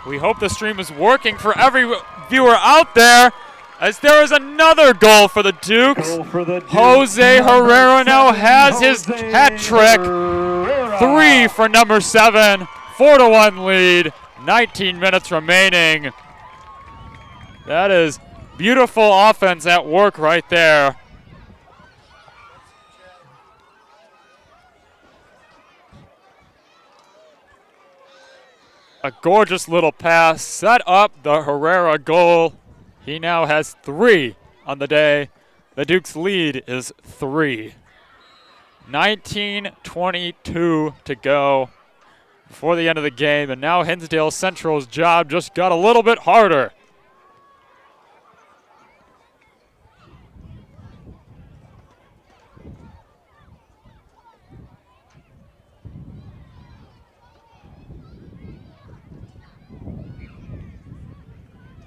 We hope the stream is working for every viewer out there, as there is another goal for the Dukes. Jose Herrera now has his hat trick. 3 for number 7, 4-1 lead, 19 minutes remaining. That is beautiful offense at work right there. A gorgeous little pass set up the Herrera goal. He now has 3 on the day. The Dukes' lead is 3. 19:22 to go before the end of the game, and now Hinsdale Central's job just got a little bit harder.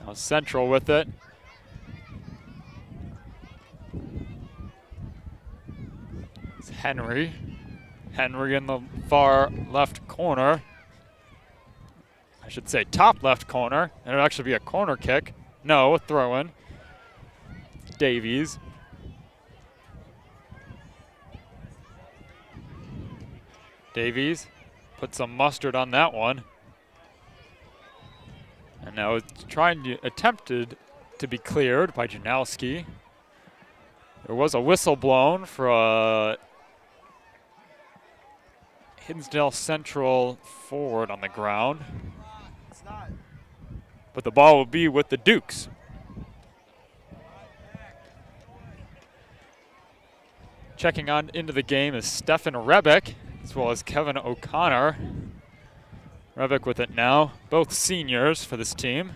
Now Central with it. It's Henry. Henry in the far left corner. I should say top left corner. And it'll actually be a corner kick. No, a throw-in. Davies. Davies put some mustard on that one. And now it's attempted to be cleared by Janowski. There was a whistle blown for a Hinsdale Central forward on the ground. But the ball will be with the Dukes. Checking on into the game is Stefan Rebick, as well as Kevin O'Connor. Rebick with it now, both seniors for this team.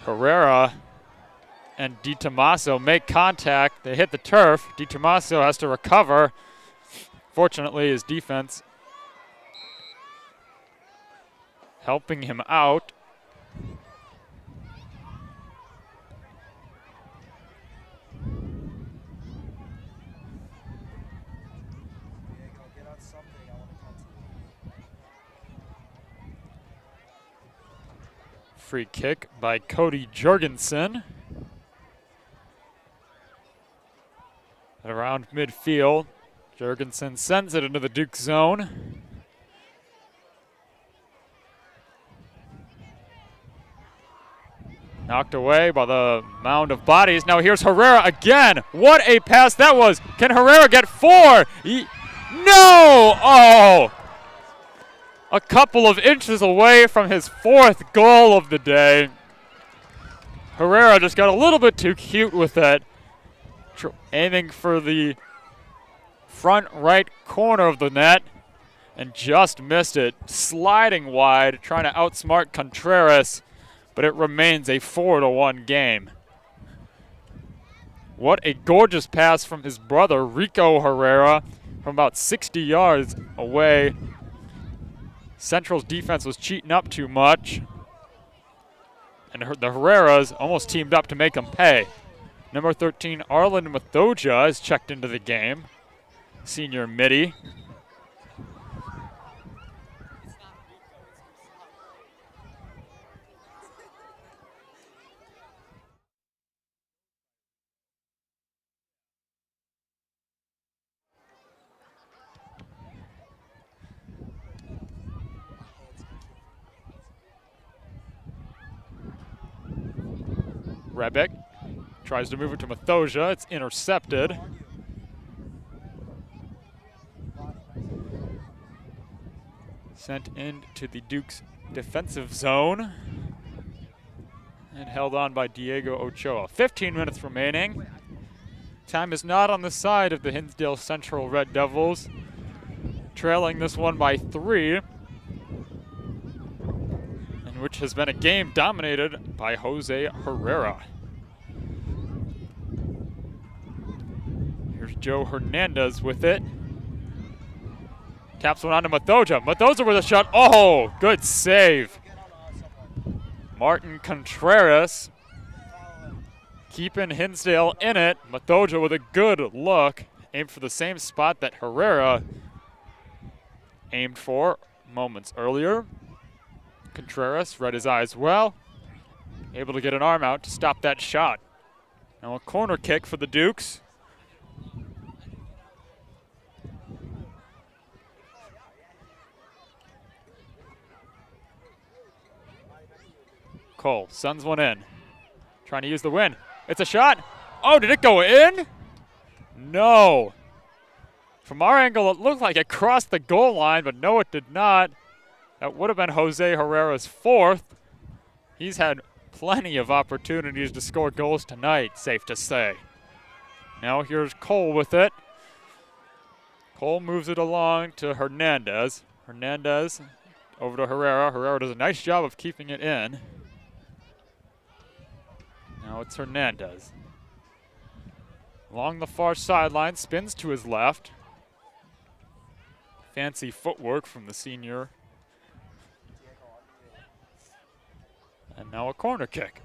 Herrera and Di Tommaso make contact. They hit the turf. Di Tommaso has to recover. Fortunately, his defense helping him out. Free kick by Cody Jurgensen. Around midfield, Jurgensen sends it into the Duke zone. Knocked away by the mound of bodies. Now here's Herrera again. What a pass that was. Can Herrera get 4? No! Oh! A couple of inches away from his 4th goal of the day. Herrera just got a little bit too cute with it. Aiming for the front right corner of the net and just missed it. Sliding wide, trying to outsmart Contreras, but it remains a 4-1 game. What a gorgeous pass from his brother, Rico Herrera, from about 60 yards away. Central's defense was cheating up too much, and the Herreras almost teamed up to make them pay. Number 13, Arlen Mathoja, is checked into the game. Senior midi. Rebick tries to move it to Mathoja. It's intercepted. Sent into the Duke's defensive zone and held on by Diego Ochoa. 15 minutes remaining. Time is not on the side of the Hinsdale Central Red Devils, trailing this one by 3. Which has been a game dominated by Jose Herrera. Here's Joe Hernandez with it. Taps one onto Mathoja. Mathoja with a shot. Oh, good save. Martin Contreras keeping Hinsdale in it. Mathoja with a good look. Aimed for the same spot that Herrera aimed for moments earlier. Contreras read his eyes well. Able to get an arm out to stop that shot. Now a corner kick for the Dukes. Cole sends one in. Trying to use the win. It's a shot. Oh, did it go in? No. From our angle, it looked like it crossed the goal line, but no, it did not. That would have been Jose Herrera's fourth. He's had plenty of opportunities to score goals tonight, safe to say. Now here's Cole with it. Cole moves it along to Hernandez. Hernandez over to Herrera. Herrera does a nice job of keeping it in. Now it's Hernandez. Along the far sideline, spins to his left. Fancy footwork from the senior. And now a corner kick.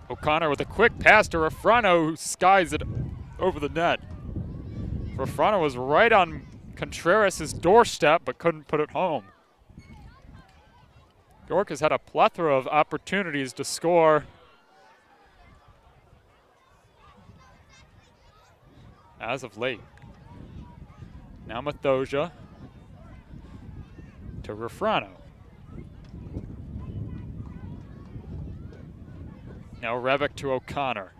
O'Connor with a quick pass to Refrano, who skies it over the net. Refrano was right on Contreras' doorstep, but couldn't put it home. York has had a plethora of opportunities to score. As of late. Now Mathoja to Refrano. Now Rebick to O'Connor.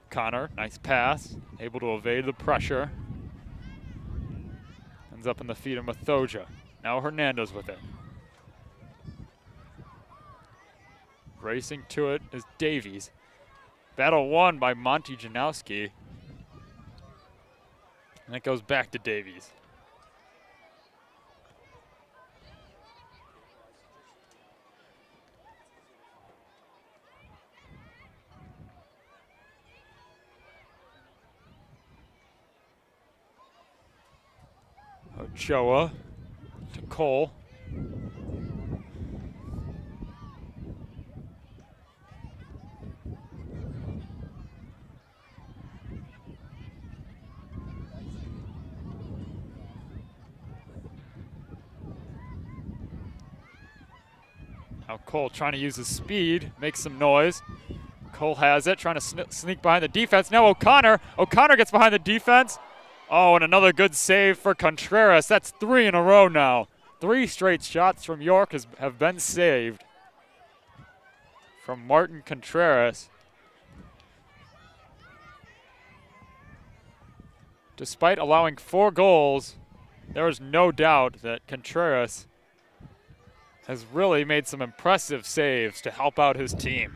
Connor, nice pass, able to evade the pressure. Ends up in the feet of Mathoja. Now Hernandez with it. Racing to it is Davies. Battle won by Monty Janowski. And it goes back to Davies. Ochoa to Cole. Now Cole trying to use his speed, make some noise. Cole has it, trying to sneak behind the defense. Now O'Connor. O'Connor gets behind the defense. Oh, and another good save for Contreras. That's 3 in a row now. 3 straight shots from York have been saved from Martin Contreras. Despite allowing 4 goals, there is no doubt that Contreras has really made some impressive saves to help out his team.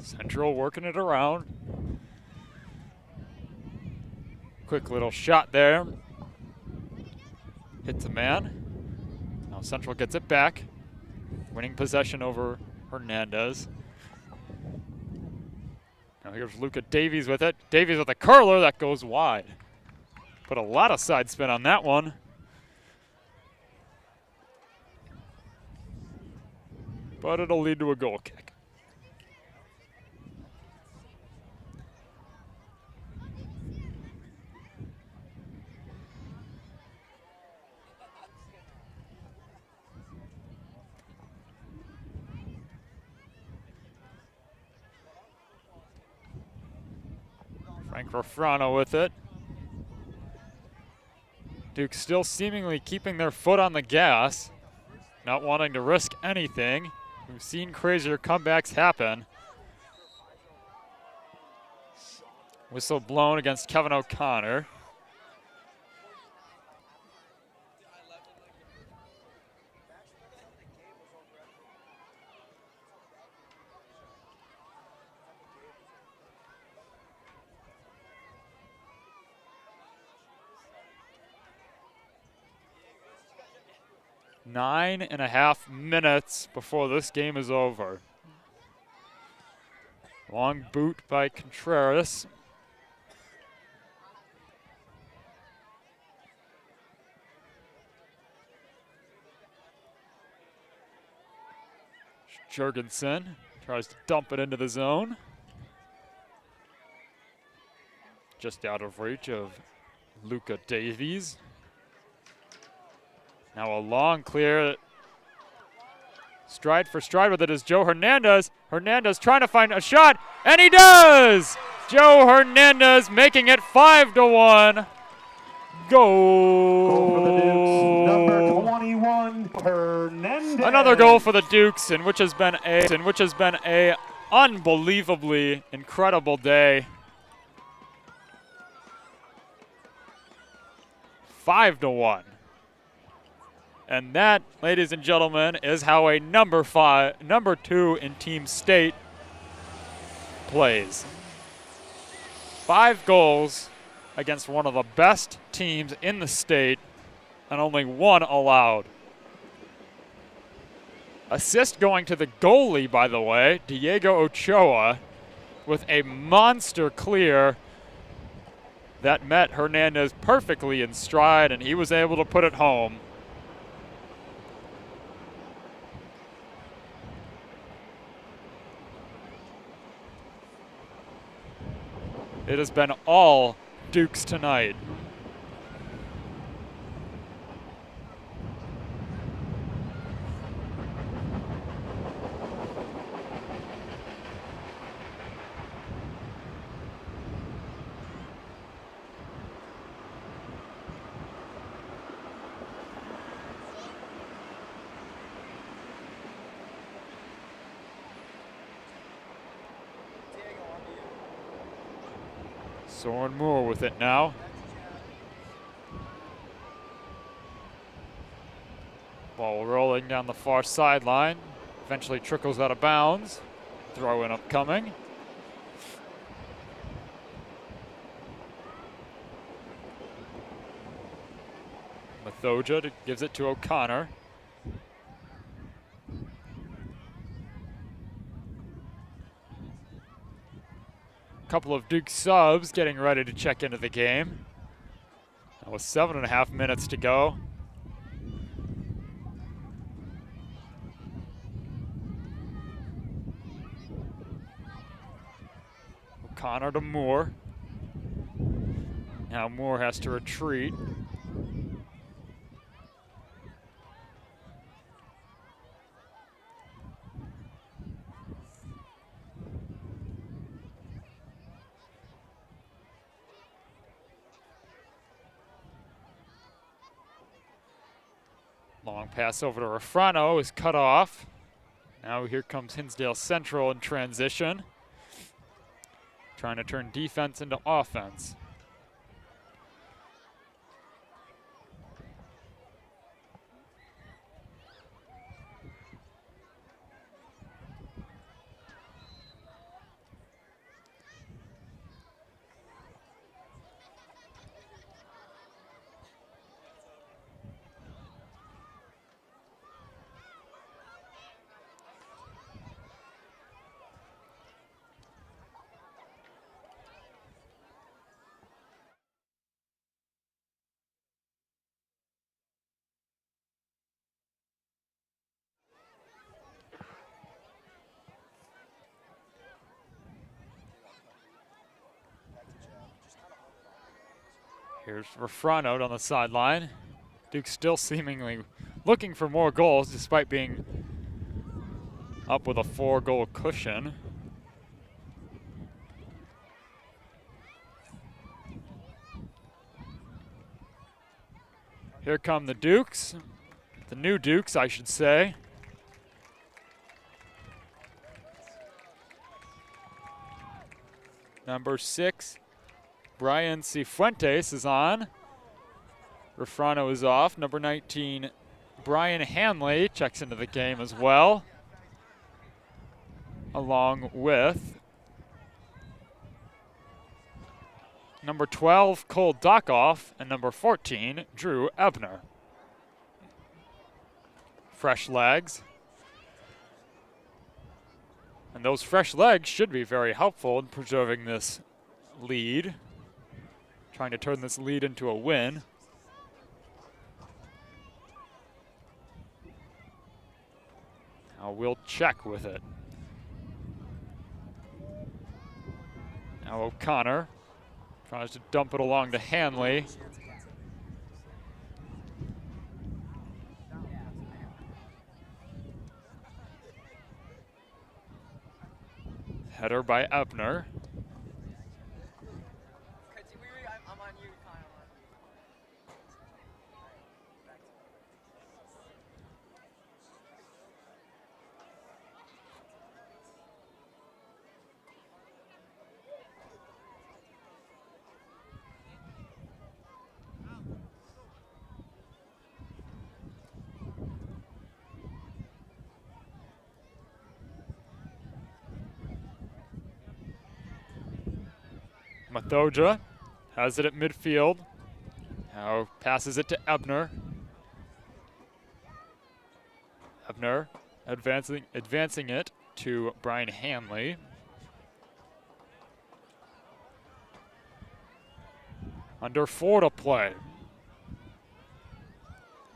Central working it around. Quick little shot there. Hits a man. Now Central gets it back. Winning possession over Hernandez. Now here's Luca Davies with it. Davies with a curler that goes wide. Put a lot of side spin on that one. But it'll lead to a goal kick. Frank Refrano with it. Duke still seemingly keeping their foot on the gas, not wanting to risk anything. We've seen crazier comebacks happen. Whistle blown against Kevin O'Connor. Nine and a half minutes before this game is over. Long boot by Contreras. Jurgensen tries to dump it into the zone. Just out of reach of Luca Davies. Now a long clear. Stride for stride with it is Joe Hernandez. Hernandez trying to find a shot, and he does! Joe Hernandez making it 5-1. Goal for the Dukes, number 21, Hernandez. Another goal for the Dukes, in which has been a unbelievably incredible day. 5-1. And that, ladies and gentlemen, is how a number 2 in Team State plays. 5 goals against one of the best teams in the state, and only 1 allowed. Assist going to the goalie, by the way, Diego Ochoa, with a monster clear that met Hernandez perfectly in stride, and he was able to put it home. It has been all Dukes tonight. Soren Moore with it now. Ball rolling down the far sideline. Eventually trickles out of bounds. Throw in upcoming. Mathoja gives it to O'Connor. Couple of Duke subs getting ready to check into the game. Now with 7.5 minutes to go. O'Connor to Moore. Now Moore has to retreat. Long pass over to Refrano is cut off. Now here comes Hinsdale Central in transition. Trying to turn defense into offense. Here's Refrano on the sideline. Duke still seemingly looking for more goals despite being up with a 4-goal cushion. Here come the Dukes. The new Dukes, I should say. Number 6, Brian Cifuentes is on. Refrano is off. Number 19, Brian Hanley checks into the game as well, along with number 12, Cole Dockoff, and number 14, Drew Ebner. Fresh legs. And those fresh legs should be very helpful in preserving this lead, trying to turn this lead into a win. Now we'll check with it. Now O'Connor tries to dump it along to Hanley. Header by Ebner. I'm on you, Kyle. Mathoja has it at midfield. Now passes it to Ebner. Ebner advancing it to Brian Hanley. Under 4 to play.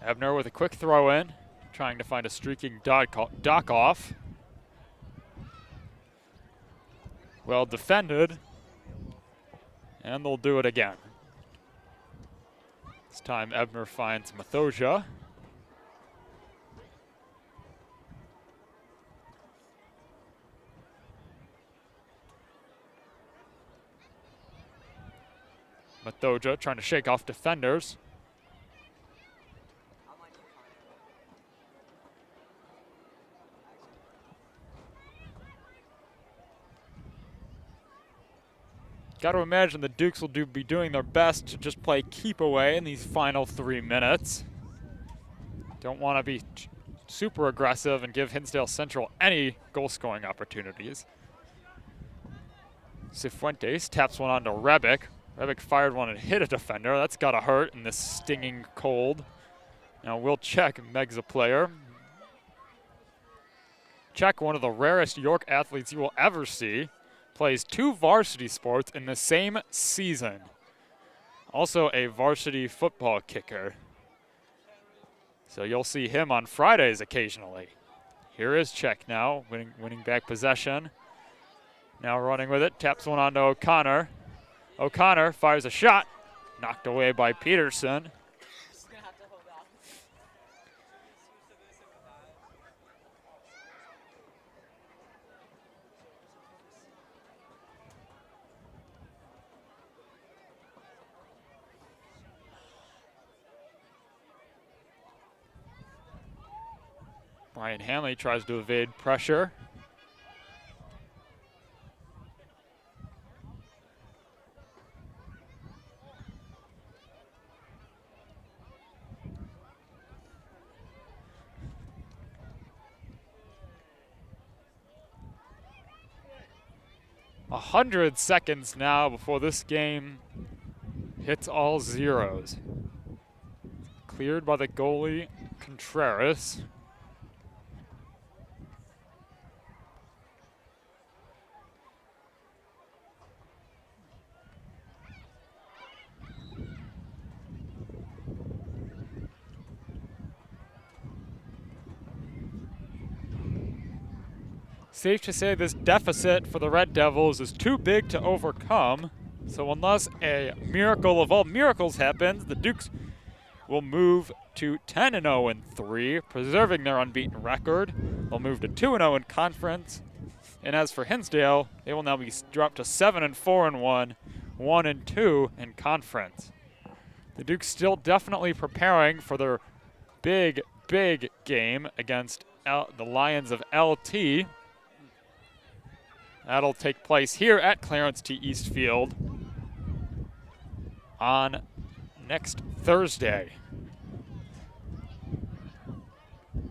Ebner with a quick throw in, trying to find a streaking Dockoff. Well defended. And they'll do it again. This time Ebner finds Mathoja. Mathoja trying to shake off defenders. Got to imagine the Dukes will be doing their best to just play keep away in these final 3 minutes. Don't want to be super aggressive and give Hinsdale Central any goal-scoring opportunities. Cifuentes taps one onto Rebick. Rebick fired one and hit a defender. That's got to hurt in this stinging cold. Now we'll check Meg's a player. Check, one of the rarest York athletes you will ever see. Plays 2 varsity sports in the same season. Also a varsity football kicker. So you'll see him on Fridays occasionally. Here is Czech now, winning back possession. Now running with it, taps one onto O'Connor. O'Connor fires a shot, knocked away by Peterson. Brian Hanley tries to evade pressure. A 100 seconds now before this game hits all zeros. Cleared by the goalie, Contreras. Safe to say this deficit for the Red Devils is too big to overcome. So unless a miracle of all miracles happens, the Dukes will move to 10-0-3, preserving their unbeaten record. They'll move to 2-0 in conference. And as for Hinsdale, they will now be dropped to 7-4-1, 1-2 in conference. The Dukes still definitely preparing for their big game against the Lions of LT. That'll take place here at Clarence T. Eastfield on next Thursday.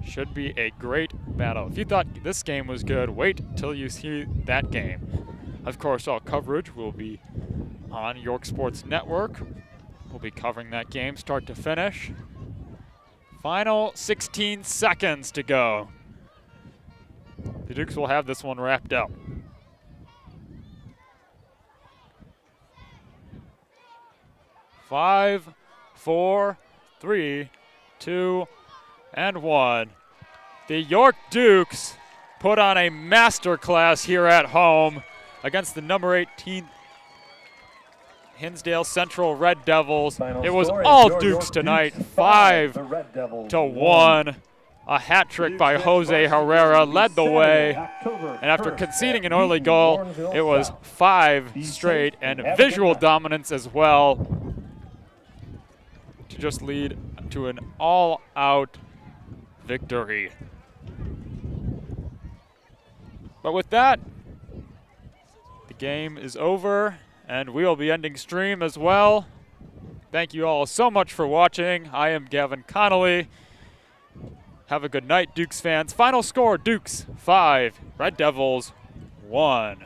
Should be a great battle. If you thought this game was good, wait till you see that game. Of course, all coverage will be on York Sports Network. We'll be covering that game start to finish. Final 16 seconds to go. The Dukes will have this one wrapped up. 5, 4, 3, 2, and 1. The York Dukes put on a masterclass here at home against the number 18 Hinsdale Central Red Devils. It was all Dukes tonight, 5-1. A hat trick by Jose Herrera led the way. And after conceding an early goal, it was 5 straight and visual dominance as well to just lead to an all-out victory. But with that, the game is over, and we will be ending stream as well. Thank you all so much for watching. I am Gavin Connolly. Have a good night, Dukes fans. Final score, Dukes 5, Red Devils 1.